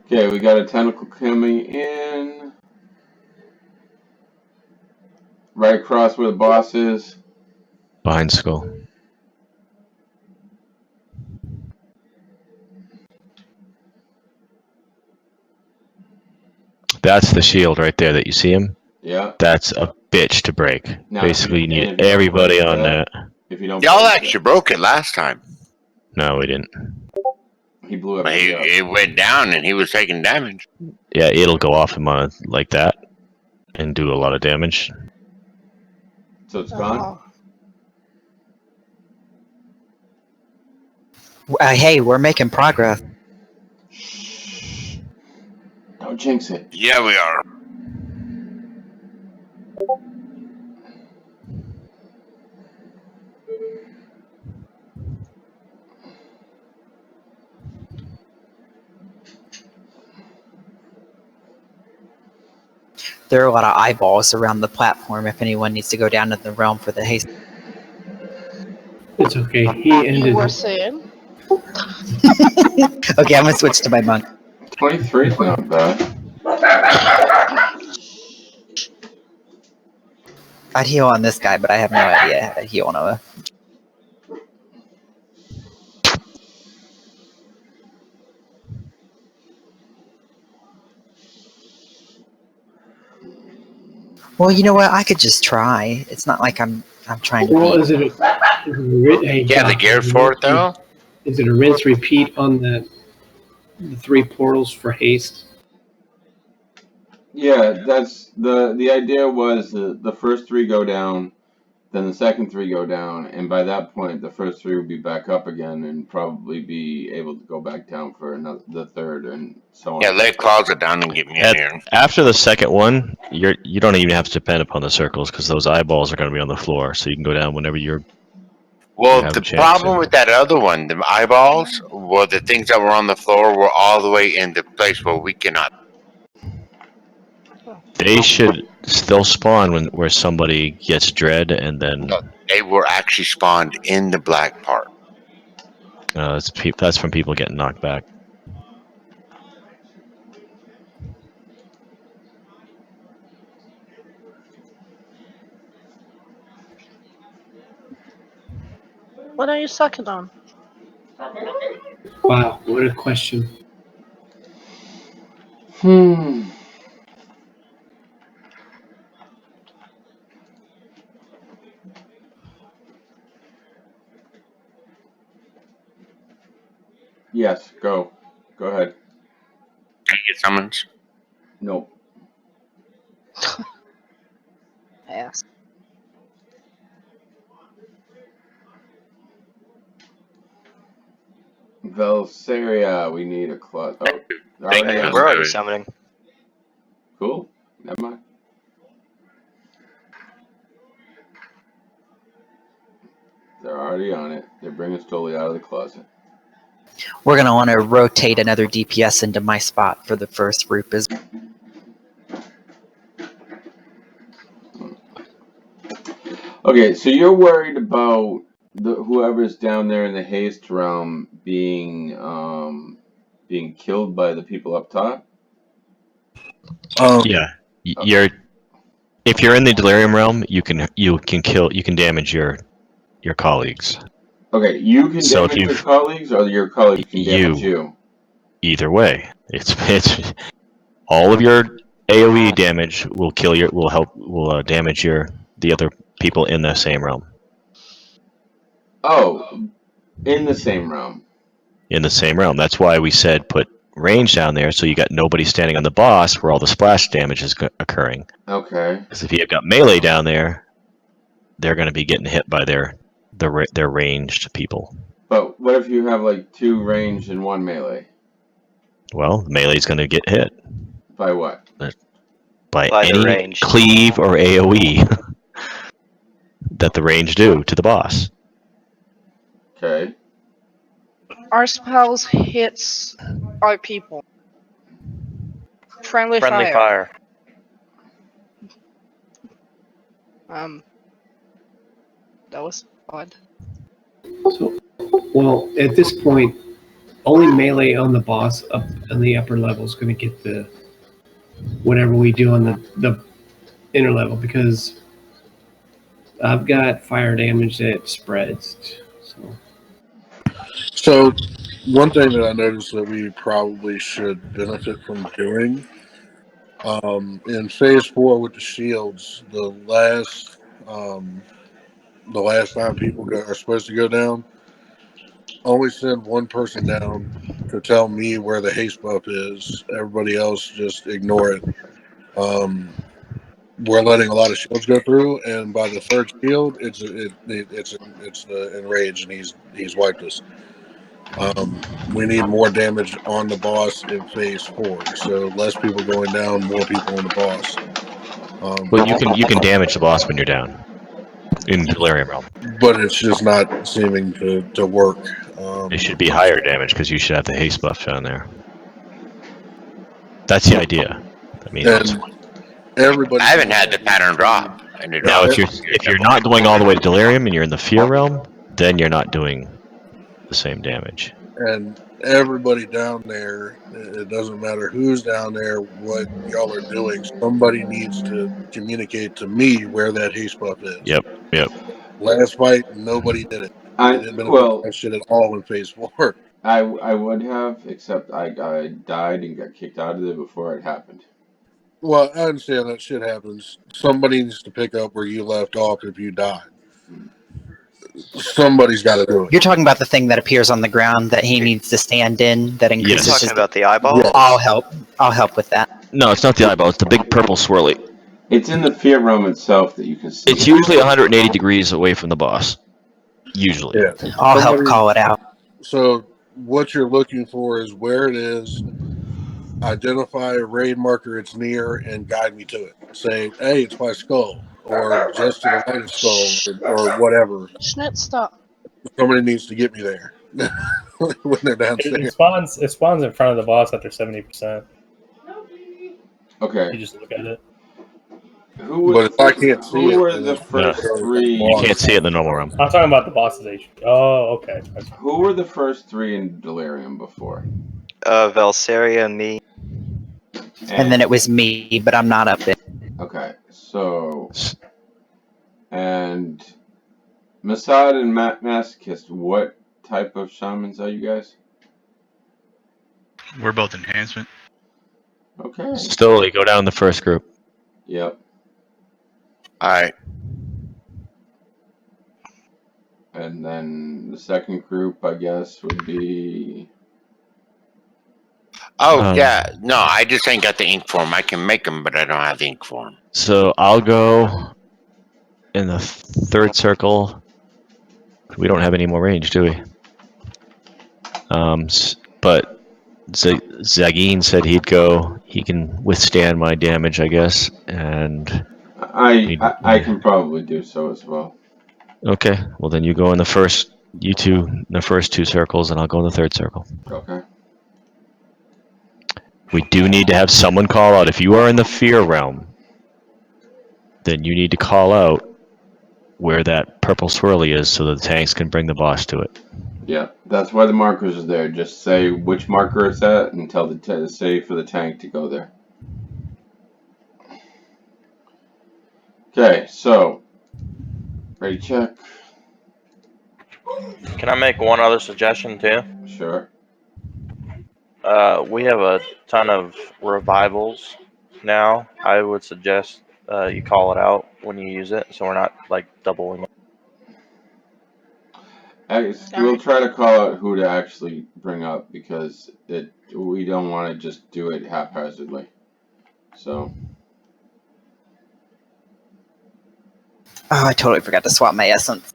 Okay, we got a tentacle coming in. Right across where the boss is. Behind Skull. That's the shield right there that you see him. Yeah. That's a bitch to break. Now, Basically, you if need you everybody break on that. If you don't Y'all break actually broke it last time. No, we didn't. he blew everybody up. It went down and he was taking damage. Yeah, it'll go off him like that and do a lot of damage. So it's gone? Hey, we're making progress. Shh. Don't jinx it. Yeah, we are. There are a lot of eyeballs around the platform if anyone needs to go down to the realm for the haste. It's okay. He ended. You were saying? Okay, I'm gonna switch to my monk. 23 is not bad. I'd heal on this guy, but I have no idea how to heal on a. Well, you know what? I could just try. It's not like I'm trying to Well, be. is it a hey, Yeah, the Doc, gear for it though. is it a rinse repeat on the 3 portals for haste? Yeah, that's the idea was the first 3 go down, then the second 3 go down, and by that point the first 3 would be back up again and probably be able to go back down for the third and so on. Yeah, lay closet down and get me in here. After the second one, you don't even have to depend upon the circles because those eyeballs are going to be on the floor, so you can go down whenever you Well, have the a chance problem to. with that other one, the eyeballs, were the things that were on the floor were all the way in the place where we cannot. They should still spawn where somebody gets dread, and then No, they were actually spawned in the black part. that's from people getting knocked back. What are you sucking on? Wow, what a question. Yes, go. Go ahead. Can you get summons? Nope. Ass. Velsaria, we need a closet. Oh, Thank already you, on. We're already Velsaria. summoning. Cool. Never mind. They're already on it. They bring us totally out of the closet. We're gonna want to rotate another DPS into my spot for the first group. Is Okay, so you're worried about whoever's down there in the haste realm being killed by the people up top? Yeah, Oh, you're if you're in the delirium realm, you can damage your colleagues. okay, you can So if damage your colleagues, or your colleagues can damage you. either way, it's all of your AOE damage will damage the other people in the same realm. Oh, in the same realm. In the same realm. That's why we said put range down there, so you got nobody standing on the boss where all the splash damage is occurring. Okay. Because if you've got melee down there, they're going to be getting hit by their ranged people. But what if you have like 2 ranged and 1 melee? Well, melee's going to get hit By what? by By the any ranged. cleave or AOE that the range do to the boss. Okay. Our spells hits our people. Friendly fire. That was odd. So, well, at this point, only melee on the boss up in the upper level is going to get the whatever we do on the inner level, because I've got fire damage that spreads. So, one thing that I noticed that we probably should benefit from doing in phase 4 with the shields, the last time people are supposed to go down, only send one person down to tell me where the haste buff is. Everybody else just ignore it. We're letting a lot of shields go through, and by the third shield, it's the enraged, and he's wiped us. We need more damage on the boss in phase 4. So less people going down, more people on the boss. Well, you can damage the boss when you're down in Delirium Realm. But it's just not seeming to work. It should be higher damage because you should have the haste buff down there. That's the idea. I mean, and everybody I haven't down had there the pattern needs to- drop, and it now drops if you're not going all the way to Delirium and you're in the Fear Realm, then you're not doing the same damage. And everybody down there, it doesn't matter who's down there, what y'all are doing. Somebody needs to communicate to me where that haste buff is. Yep. Last fight, nobody did it. They didn't benefit from that shit at all in phase 4. I would have, except I died and got kicked out of there before it happened. Well, I understand that shit happens. Somebody needs to pick up where you left off if you died. Somebody's got to do it. You're talking about the thing that appears on the ground that he needs to stand in that You're increases talking his... about the eyeball? Yeah. I'll help with that. No, it's not the eyeball. It's the big purple swirly. It's in the fear realm itself that you can see. It's usually 180 degrees away from the boss. Usually. Yeah. I'll help call it out. So what you're looking for is where it is, identify a raid marker it's near, and guide me to it. Say, hey, it's my skull, or just to the right of skull, or whatever. Schnit, stop. Somebody needs to get me there when they're It downstairs. spawns in front of the boss after 70%. Okay. You just look at it. But if I can't see Who it, were then the it's first really three? You can't see it in the normal realm. I'm talking about the boss's HP. Oh, okay. Who were the first 3 in Delirium before? Valseria, me. And then it was me, but I'm not up there. Okay, so and Masad and Masochist, what type of shamans are you guys? We're both enhancement. Okay. Slowly go down the first group. Yep. All right. And then the second group, I guess, would be. Oh yeah, no, I just ain't got the ink for them. I can make them, but I don't have the ink for them. So I'll go in the third circle. We don't have any more range, do we? But Zagin said he'd go. He can withstand my damage, I guess. And I can probably do so as well. okay, well then you go in the first. You two in the first 2 circles, and I'll go in the third circle. Okay. We do need to have someone call out. If you are in the fear realm, then you need to call out where that purple swirly is so that the tanks can bring the boss to it. Yeah, that's why the markers are there. Just say which marker it's at and tell the say for the tank to go there. Okay, so ready, check. Can I make one other suggestion too? Sure. We have a ton of revivals now. I would suggest you call it out when you use it, so we're not like doubling it. We'll try to call out who to actually bring up because we don't want to just do it haphazardly. So. Oh, I totally forgot to swap my essence.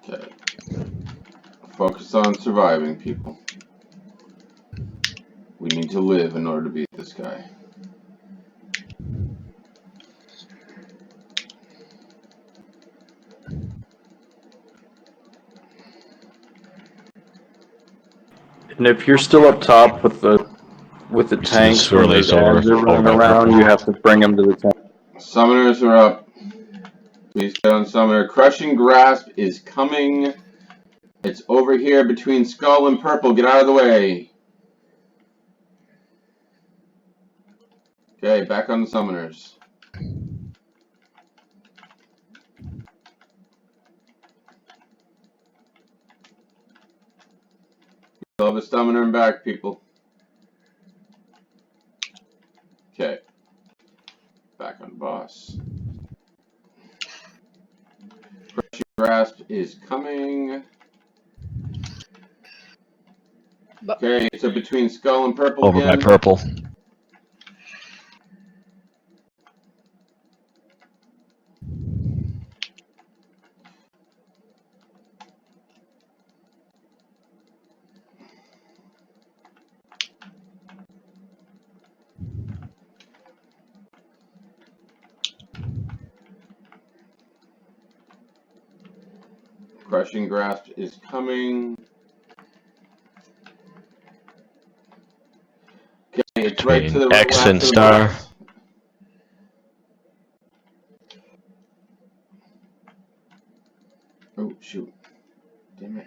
Okay. Focus on surviving, people. We need to live in order to beat this guy. And if you're still up top with the tanks when those ads are running around, you have to bring them to the tank. Summoners are up. Please stay on summoner. Crushing Grasp is coming. It's over here between Skull and Purple. Get out of the way. Okay, back on the summoners. Still have a summoner in back, people. Okay. Back on boss. Crushing Grasp is coming. Okay, so between Skull and Purple Over again. by purple. Crushing grasp is coming. Okay, it's right to the X left and of the star. boss. Oh shoot! Damn it!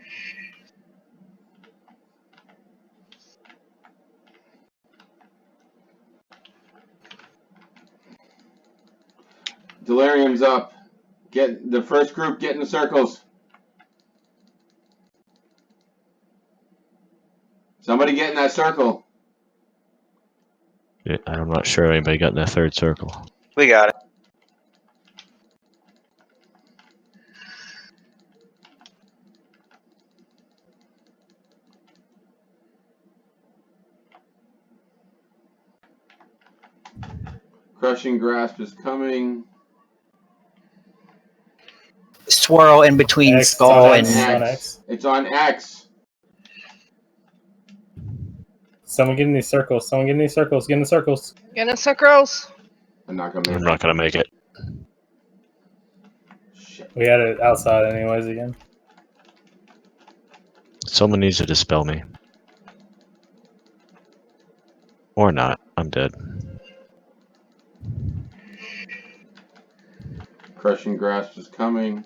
Delirium's up. Get the first group. Get in the circles. Somebody get in that circle. Yeah, I'm not sure anybody got in the third circle. We got it. Crushing grasp is coming. Swirl in between X, skull it's and on X. It's on X. Someone get in these circles. Someone get in these circles. Get in the circles. Get in circles. I'm not gonna make I'm it. not gonna make it. Shit. We had it outside anyways again. Someone needs to dispel me. Or not. I'm dead. Crushing grasp is coming.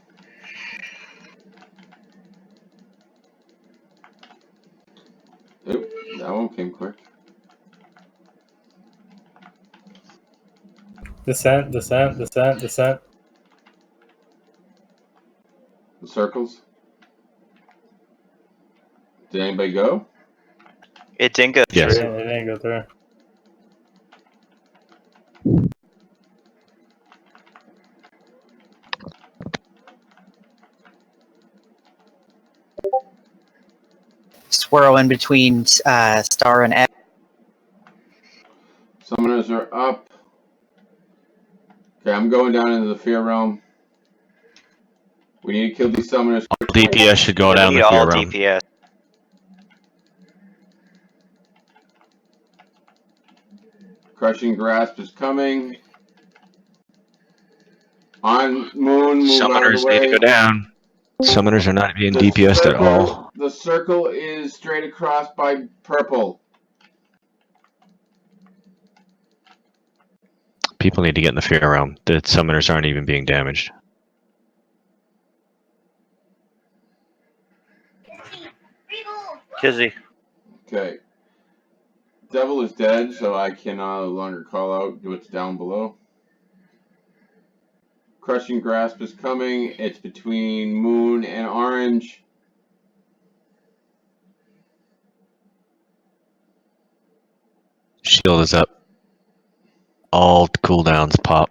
Oop, that one came quick. Descent, descent, descent, descent. The circles. Did anybody go? It didn't go Yes. through. It didn't go through. swirl in between star and X. Summoners are up. Okay, I'm going down into the fear realm. We need to kill these summoners. DPS should go Yeah, down we the need fear all realm. DPS. Crushing grasp is coming. On moon, move out of the way. down. Summoners are not being The DPS'd at circle, all. the circle is straight across by purple. People need to get in the fear realm. The summoners aren't even being damaged. Kizzy. Okay. Devil is dead, so I can no longer call out what's down below. Crushing grasp is coming. It's between moon and orange. Shield is up. All cooldowns pop.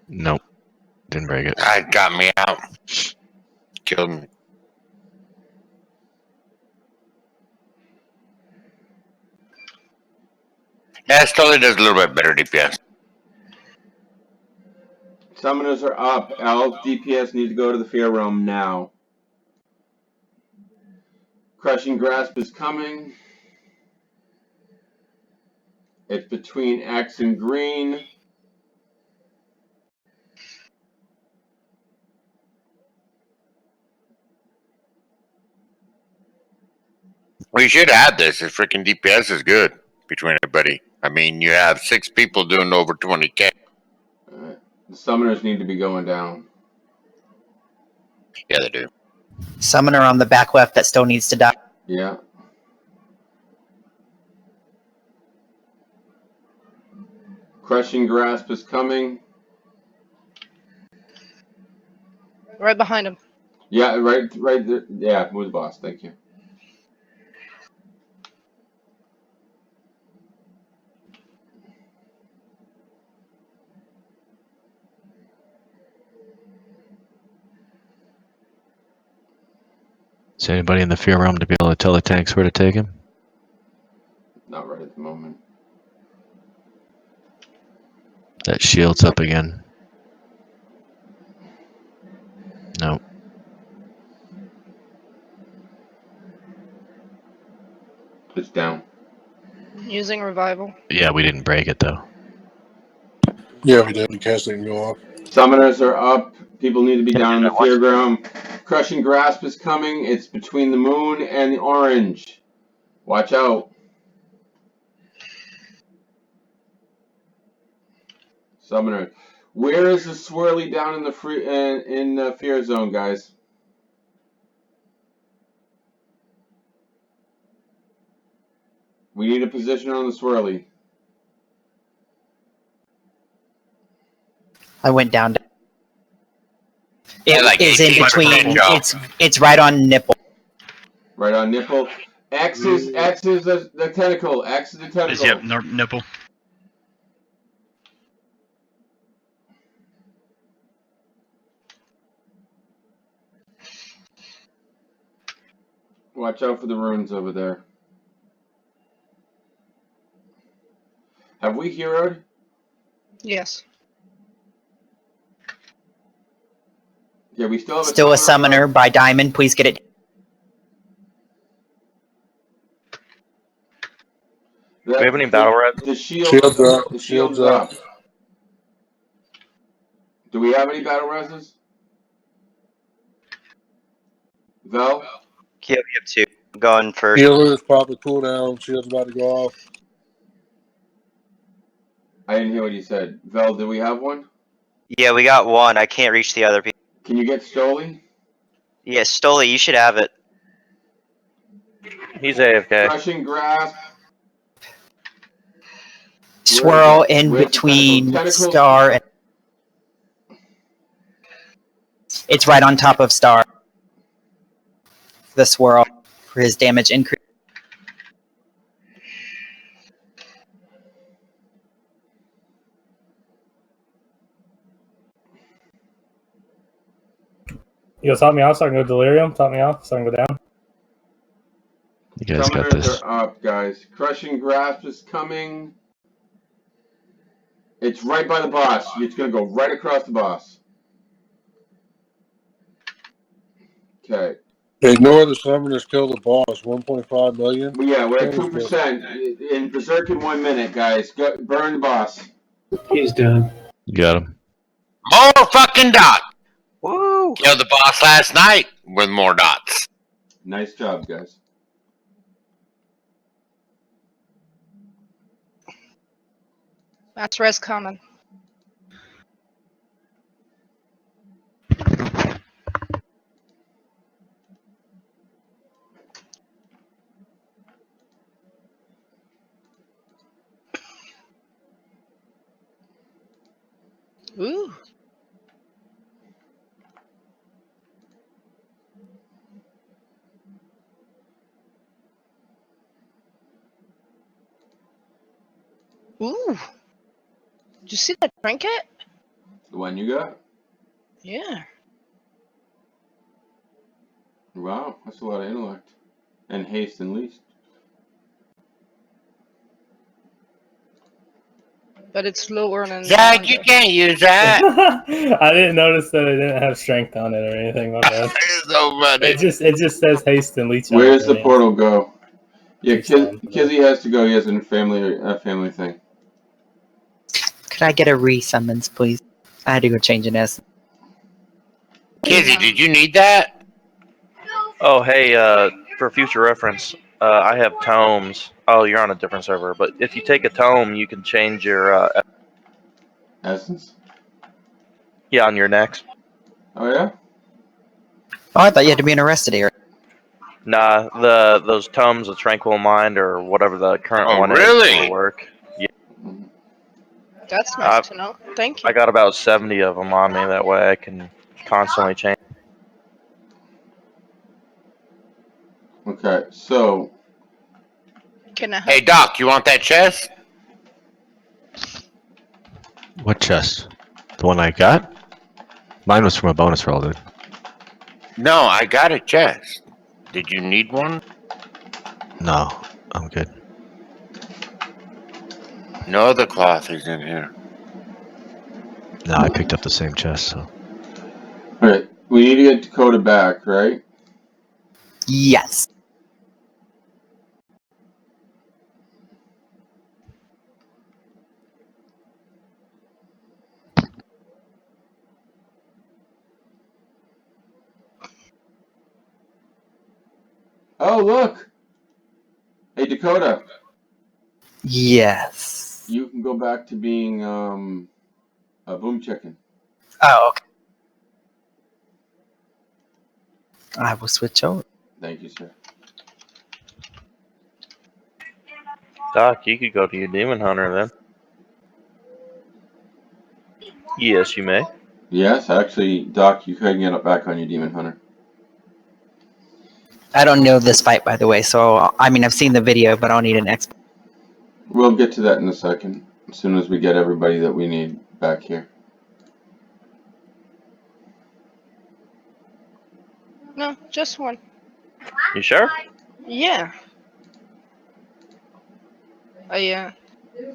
Nope. Didn't break it. That got me out. Killed me. Yeah, it still does a little bit better DPS. Summoners are up. Elves, DPS need to go to the fear realm now. Crushing grasp is coming. It's between X and green. We should add this. If freaking DPS is good between everybody. I mean, you have 6 people doing over 20k. The summoners need to be going down. Yeah, they do. Summoner on the back left that still needs to die. Yeah. Crushing grasp is coming. Right behind him. Yeah, right there. Yeah, move the boss. Thank you. Is anybody in the fear realm to be able to tell the tanks where to take him? Not right at the moment. That shield's up again. Nope. It's down. Using revival. Yeah, we didn't break it though. Yeah, we did. We cast it and go off. Summoners are up. People need to be down in the fear ground. Crushing grasp is coming. It's between the moon and the orange. Watch out. Summoner. Where is the swirly down in the in the fear zone, guys? We need a position on the swirly. I went down. Yeah, like is in 18% between. off. It's right on nipple. Right on nipple. X is the tentacle. X is the tentacle. Yep, nipple. Watch out for the runes over there. Have we heroed? Yes. Yeah, we still have Still a summoner by Diamond. Please get it. Do we have any battle res? The Shields up. The shield's up. Do we have any battle reses? Vel? Yeah, we have two. I'm going first. Healers pop a cooldown. Shield's about to go off. I didn't hear what you said. Vel, do we have one? Yeah, we got one. I can't reach the other people. Can you get Stoli? Yeah, Stoli, you should have it. He's AFK. Crushing grasp. Swirl in between Star and. It's right on top of Star. The swirl for his damage increase. Yo, top me off so I can go delirium. Top me off so I can go down. You guys got Summoners this. are up, guys. Crushing grasp is coming. It's right by the boss. It's going to go right across the boss. Okay. Ignore the summoners kill the boss. 1.5 million. Well, yeah, we're at 2%. In Berserk in 1 minute, guys. Burn the boss. He's done. You got him. More fucking dots. Woo! Killed the boss last night with more dots. Nice job, guys. That's res coming. Ooh. Ooh. Did you see that trinket? The one you got? Yeah. Wow, that's a lot of intellect. And haste and least. But it's lower than. Zach, you can't use that. I didn't notice that it didn't have strength on it or anything. My bad. It's so funny. It just says haste and leech. Where's the portal go? Yeah, Keystone. Kizzy has to go. He has a family thing. Could I get a re-summons, please? I had to go change an S. Kizzy, did you need that? Oh, hey, for future reference, I have tomes. Oh, you're on a different server, but if you take a tome, you can change your Essence? yeah, on your next. Oh, yeah? Oh, I thought you had to be an arrested area. Nah, those tomes of Tranquil Mind or whatever the current one really? is will work. Yeah, That's nice to know. Thank you. I got about 70 of them on me. That way, I can constantly change. Okay, so. Can I Hey, Doc, you want that chest? What chest? The one I got? Mine was from a bonus roll, dude. No, I got a chest. Did you need one? No, I'm good. No other cloth is in here. No, I picked up the same chest, so. Alright, we need to get Dakota back, right? Yes. Oh, look! Hey, Dakota. Yes. You can go back to being a boom chicken. Oh, okay. I will switch over. Thank you, sir. Doc, you could go to your demon hunter then. Yes, you may. Yes, actually, Doc, you could get back on your demon hunter. I don't know this fight, by the way, so I mean I've seen the video, but I'll need an expert. We'll get to that in a second, as soon as we get everybody that we need back here. No, just one. You sure? Yeah.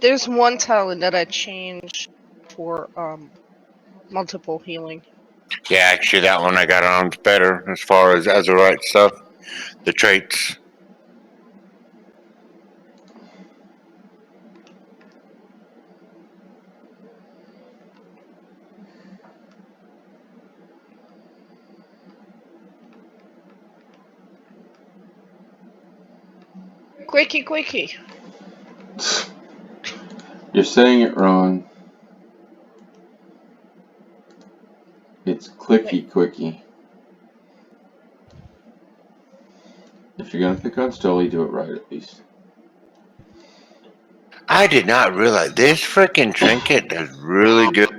There's one talent that I changed for multiple healing. Yeah, actually, that one I got on better as far as Azurite stuff. The traits. Quickie, quickie. You're saying it wrong. It's clicky quickie. If you're gonna pick on Stoli, do it right at least. I did not realize this freaking trinket is really good.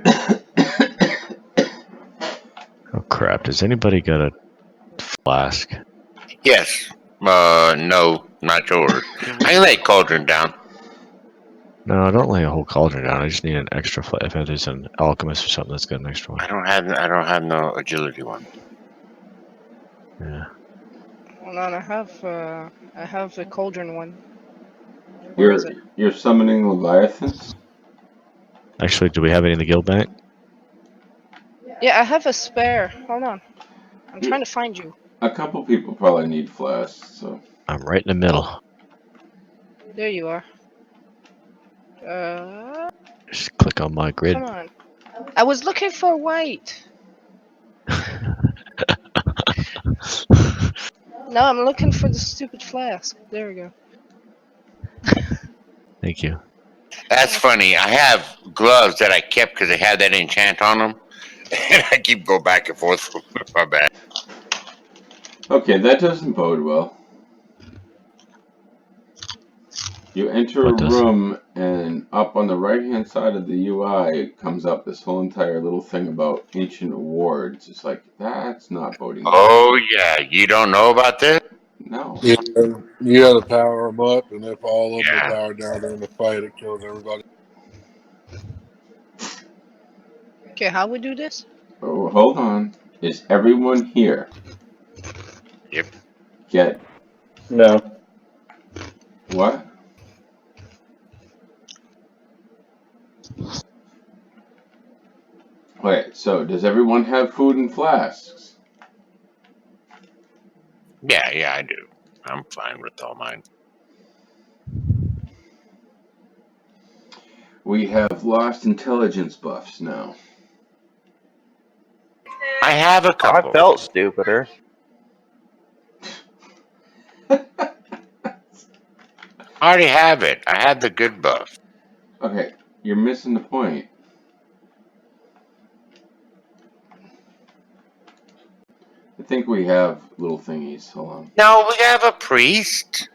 Oh crap! Does anybody got a flask? Yes. No, not yours. I can lay cauldron down. No, don't lay a whole cauldron down. I just need an extra flask. If there's an alchemist or something that's got an extra one. I don't have no agility one. Yeah. Hold on, I have a cauldron one. Where is it? You're summoning Leviathans? Actually, do we have any in the guild bank? Yeah, I have a spare. Hold on. I'm trying to find you. A couple people probably need flasks, so. I'm right in the middle. There you are. Just click on my grid. Come on. I was looking for white. No, I'm looking for the stupid flask. There we go. Thank you. That's funny. I have gloves that I kept because they had that enchant on them, and I keep going back and forth. My bad. Okay, that doesn't bode well. You enter a What does? room, and up on the right-hand side of the UI comes up this whole entire little thing about ancient wards. It's like, that's not boding well. Oh yeah, you don't know about this? No. Yeah, you got to power them up, and if all of them Yeah. are powered down during the fight, it kills everybody. Okay, how we do this? Oh, hold on. Is everyone here? Yep. Get No. what? Wait, so does everyone have food and flasks? Yeah, I do. I'm fine with all mine. We have lost intelligence buffs now. I have a I couple. felt stupider. I already have it. I had the good buff. Okay, you're missing the point. I think we have little thingies. Hold on. No, we have a priest.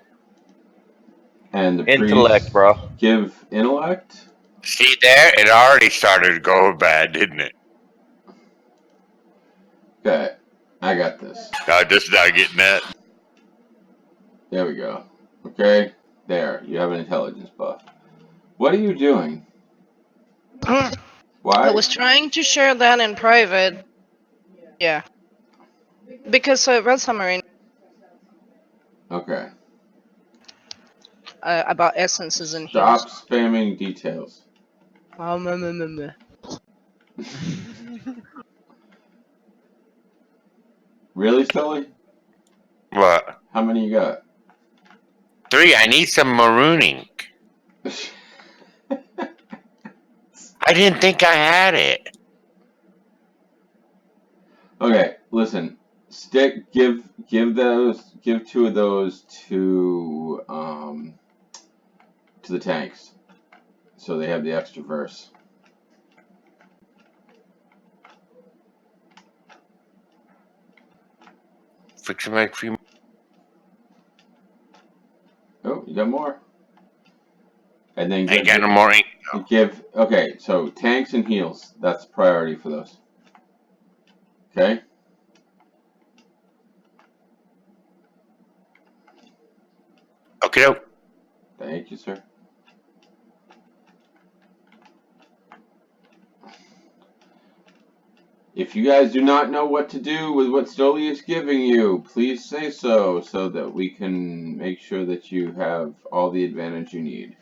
And the Intellect, priests bro. give intellect? See there? It already started going bad, didn't it? Okay, I got this. I'm just not getting that. There we go. Okay, there. You have an intelligence buff. What are you doing? I Why? was trying to share that in private. Yeah. Because Red Submarine Okay. about essences and Stop heals. spamming details. Really, Sully? What? How many you got? 3. I need some marooning. I didn't think I had it. Okay, listen. Give two of those to the tanks, so they have the extra verse. Fix and make few. Oh, you got more. And then Ain't got no more ink. Okay, so tanks and heals. That's priority for those. Okay. Okay. Thank you, sir. If you guys do not know what to do with what Stoli is giving you, please say so that we can make sure that you have all the advantage you need.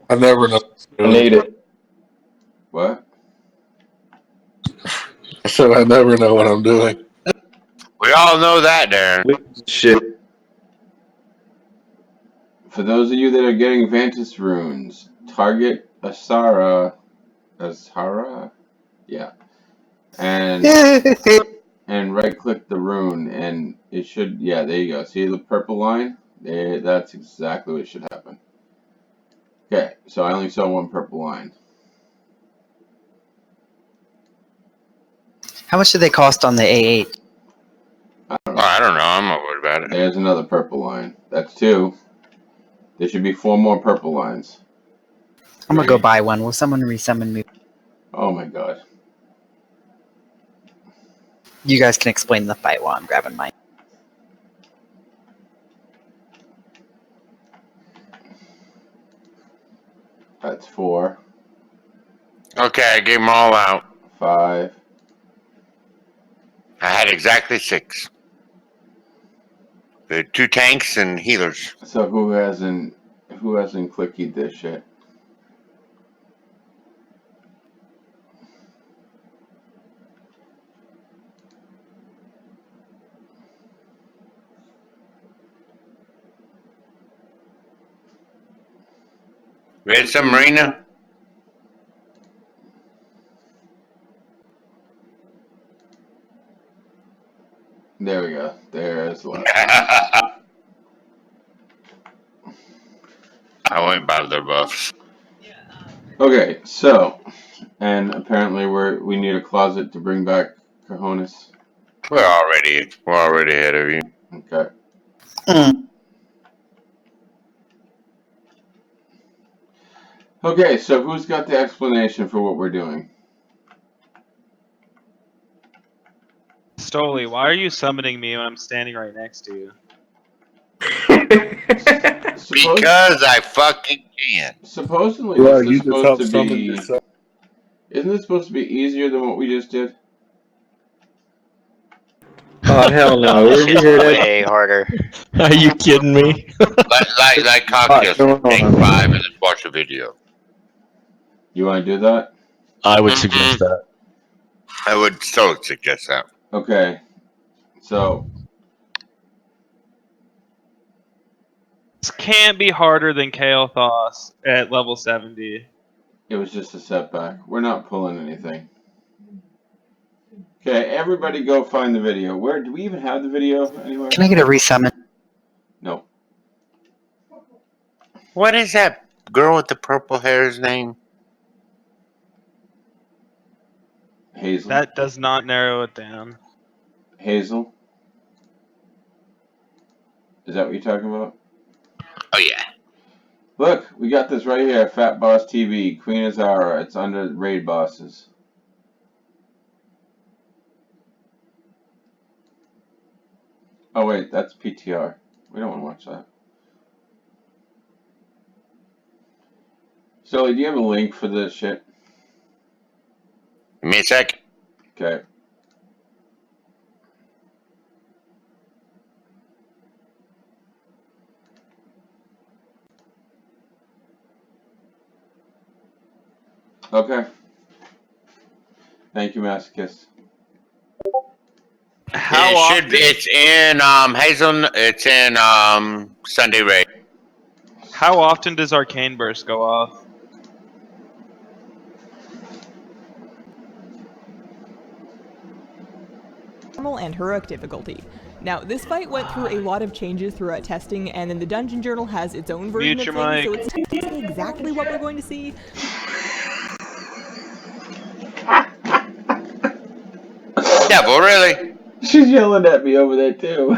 I never know. I need it. What? I said I never know what I'm doing. We all know that, Darren. Shit. For those of you that are getting Vantis runes, target Asara, yeah, and right click the rune, and it should, yeah, there you go. See the purple line? There, that's exactly what should happen. Okay, so I only saw one purple line. How much do they cost on the A8? I don't know. I'm not worried about it. There's another purple line. That's two. There should be 4 more purple lines. I'm gonna go buy one. Will someone resummon me? Oh my god. You guys can explain the fight while I'm grabbing mine. That's 4. Okay, I gave them all out. 5. I had exactly 6. The 2 tanks and healers. So who hasn't clicked this shit? Red Submarina? There we go. There's the last one. I went by their buffs. Okay, so, and apparently we need a closet to bring back Cojones. We're already ahead of you. Okay. Okay, so who's got the explanation for what we're doing? Stoli, why are you summoning me when I'm standing right next to you? Because I fucking can. Supposedly Well, this is you just supposed help to summon be... yourself. Isn't this supposed to be easier than what we just did? Oh hell no! No, this Where'd you shit's hear that? way harder. Are you kidding me? Like cocktails. Take 5 and then watch a video. You want to do that? I would suggest that. I would so suggest that. Okay. So... This can't be harder than Kael'thas at level 70. It was just a setback. We're not pulling anything. Okay, everybody go find the video. Where do we even have the video anywhere? Can I get a resummon? No. What is that girl with the purple hair's name? Hazel. That does not narrow it down. Hazel. Is that what you're talking about? Oh yeah. Look, we got this right here. Fat Boss TV, Queen Azara. It's under Raid Bosses. Oh wait, that's PTR. We don't want to watch that. Sully, do you have a link for this shit? Give me a sec. Okay. Okay. Thank you, Masochist. How often? It's in Hazel. It's in Sunday Raid. How often does Arcane Burst go off? normal and heroic difficulty. Now, this fight went through a lot of changes throughout testing, and then the Dungeon Journal has its own version Mute of your things, so mic. it's tough to say exactly what we're going to see. Yeah, but really? She's yelling at me over there too.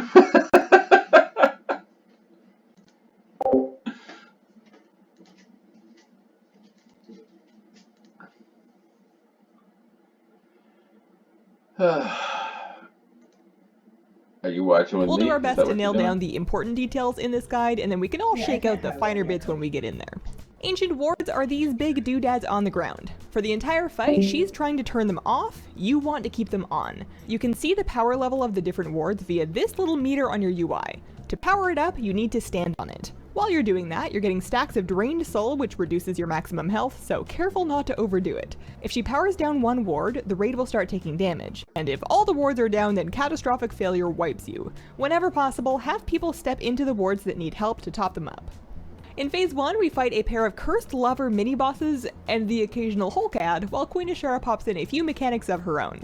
Are you watching with me? We'll do our Is best that to what nail you're doing? down the important details in this guide, and then we can all shake out the finer bits when we get in there. Ancient wards are these big doodads on the ground. For the entire fight, she's trying to turn them off, you want to keep them on. You can see the power level of the different wards via this little meter on your UI. To power it up, you need to stand on it. While you're doing that, you're getting stacks of drained soul, which reduces your maximum health, so careful not to overdo it. If she powers down one ward, the raid will start taking damage, and if all the wards are down, then catastrophic failure wipes you. Whenever possible, have people step into the wards that need help to top them up. In Phase 1, we fight a pair of Cursed Lover mini-bosses and the occasional Hulk ad, while Queen Ashara pops in a few mechanics of her own.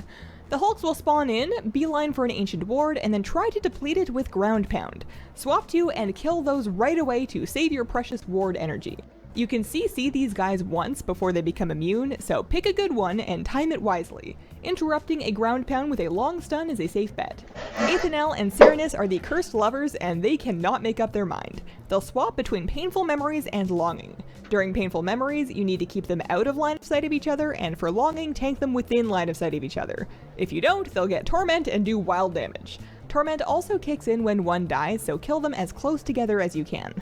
The Hulks will spawn in, beeline for an Ancient Ward, and then try to deplete it with Ground Pound. Swap to and kill those right away to save your precious ward energy. You can CC these guys once before they become immune, so pick a good one and time it wisely. Interrupting a Ground Pound with a long stun is a safe bet. Athanel and Serenus are the Cursed Lovers, and they cannot make up their mind. They'll swap between Painful Memories and Longing. During Painful Memories, you need to keep them out of line of sight of each other, and for Longing, tank them within line of sight of each other. If you don't, they'll get Torment and do wild damage. Torment also kicks in when one dies, so kill them as close together as you can.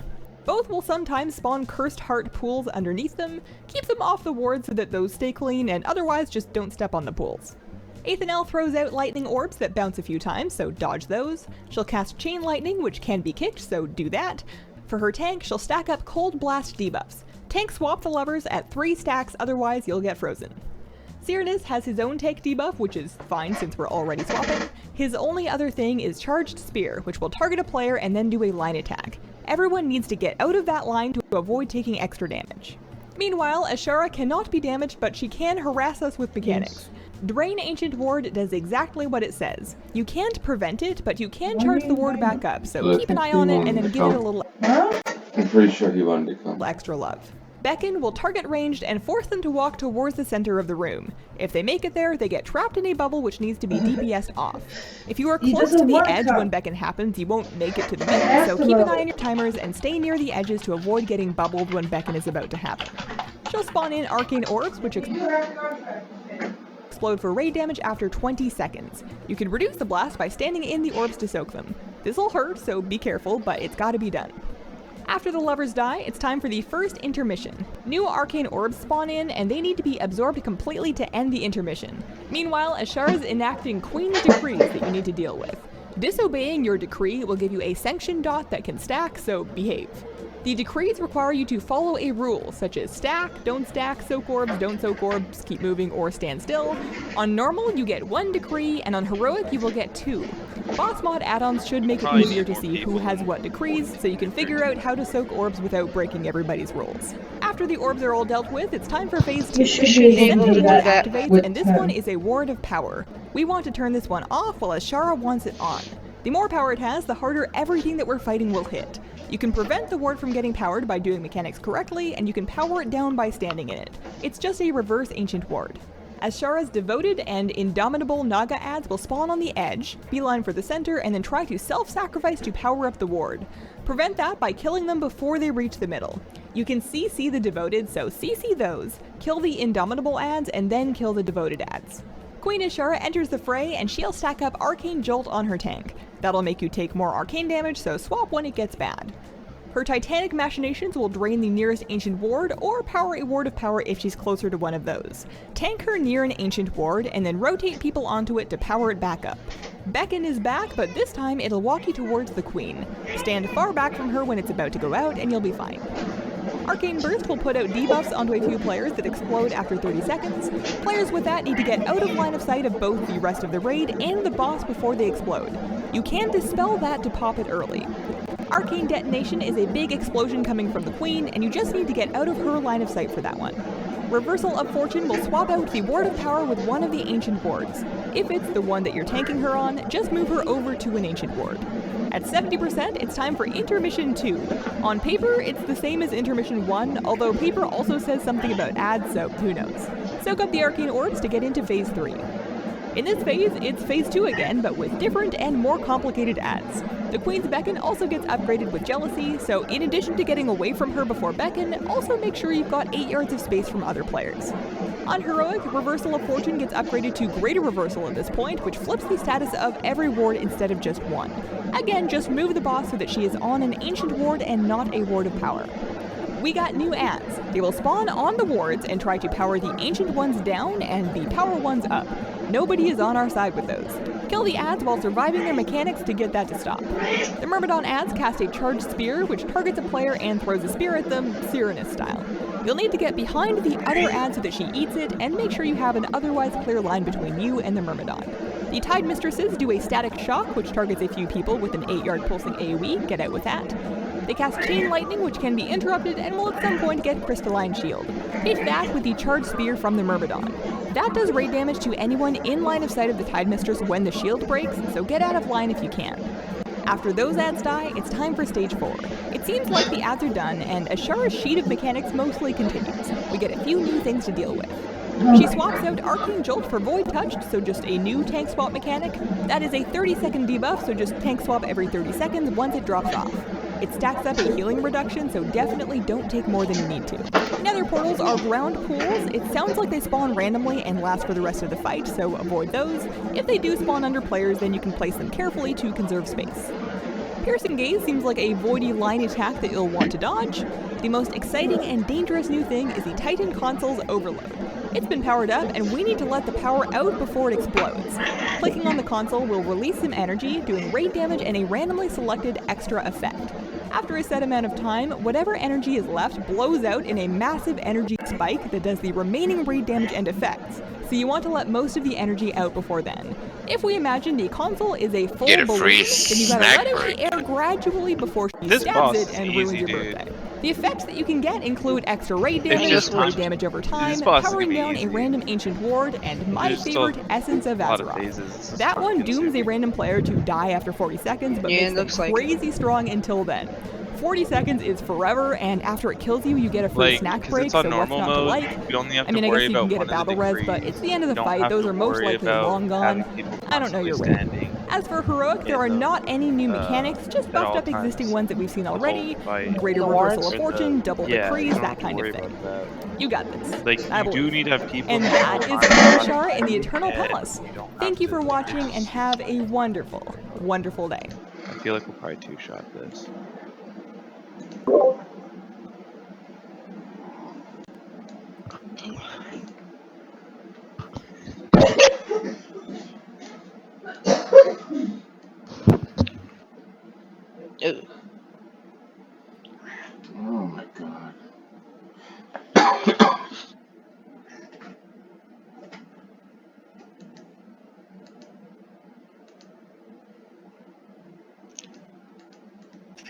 Both will sometimes spawn Cursed Heart pools underneath them. Keep them off the ward so that those stay clean, and otherwise just don't step on the pools. Athanel throws out lightning orbs that bounce a few times, so dodge those. She'll cast Chain Lightning, which can be kicked, so do that. For her tank, she'll stack up Cold Blast debuffs. Tank swap the lovers at 3 stacks, otherwise you'll get frozen. Serenus has his own tank debuff, which is fine since we're already swapping. His only other thing is Charged Spear, which will target a player and then do a line attack. Everyone needs to get out of that line to avoid taking extra damage. Meanwhile, Ashara cannot be damaged, but she can harass us with mechanics. Drain Ancient Ward does exactly what it says. You can't prevent it, but you can charge the ward back up, so keep an eye on it and then give it a little I'm pretty sure he wanted to come. extra love. Beckon will target ranged and force them to walk towards the center of the room. If they make it there, they get trapped in a bubble which needs to be DPS'd off. If you are close to the edge when Beckon happens, you won't make it to the middle, so keep an eye on your timers and stay near the edges to avoid getting bubbled when Beckon is about to happen. She'll spawn in Arcane Orbs, which explode for raid damage after 20 seconds. You can reduce the blast by standing in the orbs to soak them. This'll hurt, so be careful, but it's gotta be done. After the lovers die, it's time for the first intermission. New arcane orbs spawn in, and they need to be absorbed completely to end the intermission. Meanwhile, Ashara's enacting Queen's decrees that you need to deal with. Disobeying your decree will give you a sanction dot that can stack, so behave. The decrees require you to follow a rule, such as stack, don't stack, soak orbs, don't soak orbs, keep moving, or stand still. On normal, you get 1 decree, and on heroic, you will get 2. Boss mod add-ons should make it easier to see who has what decrees, so you can figure out how to soak orbs without breaking everybody's rules. After the orbs are all dealt with, it's time for phase 2. You should be able to do that activates, with and this her. one is a ward of power. We want to turn this one off while Ashara wants it on. The more power it has, the harder everything that we're fighting will hit. You can prevent the ward from getting powered by doing mechanics correctly, and you can power it down by standing in it. It's just a reverse ancient ward. Ashara's devoted and indomitable Naga ads will spawn on the edge, beeline for the center, and then try to self-sacrifice to power up the ward. Prevent that by killing them before they reach the middle. You can CC the devoted, so CC those, kill the indomitable ads, and then kill the devoted ads. Queen Ashara enters the fray, and she'll stack up Arcane Jolt on her tank. That'll make you take more arcane damage, so swap when it gets bad. Her Titanic Machinations will drain the nearest Ancient Ward, or power a Ward of Power if she's closer to one of those. Tank her near an Ancient Ward, and then rotate people onto it to power it back up. Beckon is back, but this time it'll walk you towards the Queen. Stand far back from her when it's about to go out, and you'll be fine. Arcane Burst will put out debuffs onto a few players that explode after 30 seconds. Players with that need to get out of line of sight of both the rest of the raid and the boss before they explode. You can dispel that to pop it early. Arcane Detonation is a big explosion coming from the Queen, and you just need to get out of her line of sight for that one. Reversal of Fortune will swap out the Ward of Power with one of the Ancient Wards. If it's the one that you're tanking her on, just move her over to an Ancient Ward. At 70%, it's time for Intermission 2. On paper, it's the same as Intermission 1, although paper also says something about ads, so who knows. Soak up the Arcane Orbs to get into Phase 3. In this phase, it's Phase 2 again, but with different and more complicated ads. The Queen's Beacon also gets upgraded with Jealousy, so in addition to getting away from her before Beacon, also make sure you've got 8 yards of space from other players. On Heroic, Reversal of Fortune gets upgraded to Greater Reversal at this point, which flips the status of every ward instead of just one. Again, just move the boss so that she is on an Ancient Ward and not a Ward of Power. We got new ads. They will spawn on the wards and try to power the ancient ones down and the power ones up. Nobody is on our side with those. Kill the ads while surviving their mechanics to get that to stop. The Myrmidon ads cast a charged spear, which targets a player and throws a spear at them, Cyranus style. You'll need to get behind the other ad so that she eats it, and make sure you have an otherwise clear line between you and the Myrmidon. The Tide Mistresses do a static shock, which targets a few people with an 8-yard pulsing AoE, get out with that. They cast Chain Lightning, which can be interrupted and will at some point get Crystalline Shield. Hit that with the Charged Spear from the Myrmidon. That does raid damage to anyone in line of sight of the Tide Mistress when the shield breaks, so get out of line if you can. After those ads die, it's time for Stage 4. It seems like the ads are done, and Ashara's sheet of mechanics mostly continues. We get a few new things to deal with. She swaps out Arcane Jolt for Void Touched, so just a new tank swap mechanic. That is a 30-second debuff, so just tank swap every 30 seconds once it drops off. It stacks up a healing reduction, so definitely don't take more than you need to. Nether portals are ground pools. It sounds like they spawn randomly and last for the rest of the fight, so avoid those. If they do spawn under players, then you can place them carefully to conserve space. Piercing Gaze seems like a voidy line attack that you'll want to dodge. The most exciting and dangerous new thing is the Titan Console's Overload. It's been powered up, and we need to let the power out before it explodes. Clicking on the console will release some energy, doing raid damage and a randomly selected extra effect. After a set amount of time, whatever energy is left blows out in a massive energy spike that does the remaining raid damage and effects, so you want to let most of the energy out before then. If we imagine the console is a full balloon, then you gotta let out the air gradually before she stabs it and ruins your birthday. The effects that you can get include extra raid damage over time, powering down a random ancient ward, and my favorite, Essence of Azeroth. That one dooms a random player to die after 40 seconds, but makes them crazy strong until then. 40 seconds is forever, and after it kills you, you get a free snack break, so what's not to like? I mean, I guess you can get a battle res, but it's the end of the fight, those are most likely long gone. I don't know your rate. As for Heroic, there are not any new mechanics, just buffed up existing ones that we've seen already, Greater Reversal of Fortune, Double Decrees, that kind of thing. You got this. Like, you do need to have people. And that is Kalashar in the Eternal Palace. Thank you for watching, and have a wonderful, wonderful day. I feel like we'll probably two-shot this. Oh my god.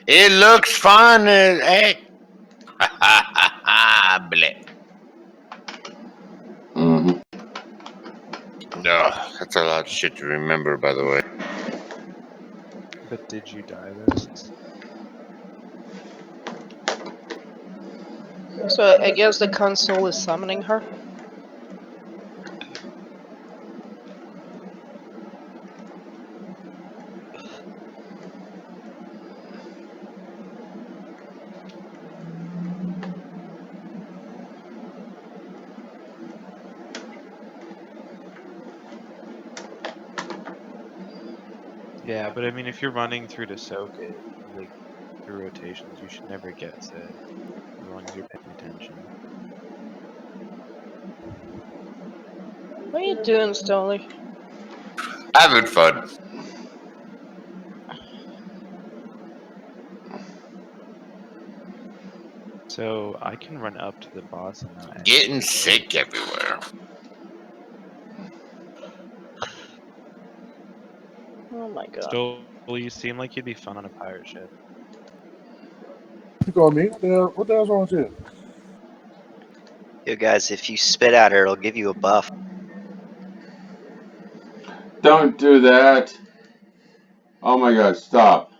It looks fun as heck. Bleh. No, that's a lot of shit to remember, by the way. But did you die this? So I guess the console is summoning her? Yeah, but I mean, if you're running through to soak it, like, through rotations, you should never get sick, as long as you're paying attention. What are you doing, Stoli? Having fun. So, I can run up to the boss and not Getting sick everywhere. Oh my god. Still, you seem like you'd be fun on a pirate ship. You call me? What the hell's wrong with you? Yo, guys, if you spit at her, it'll give you a buff. Don't do that. Oh my god, stop.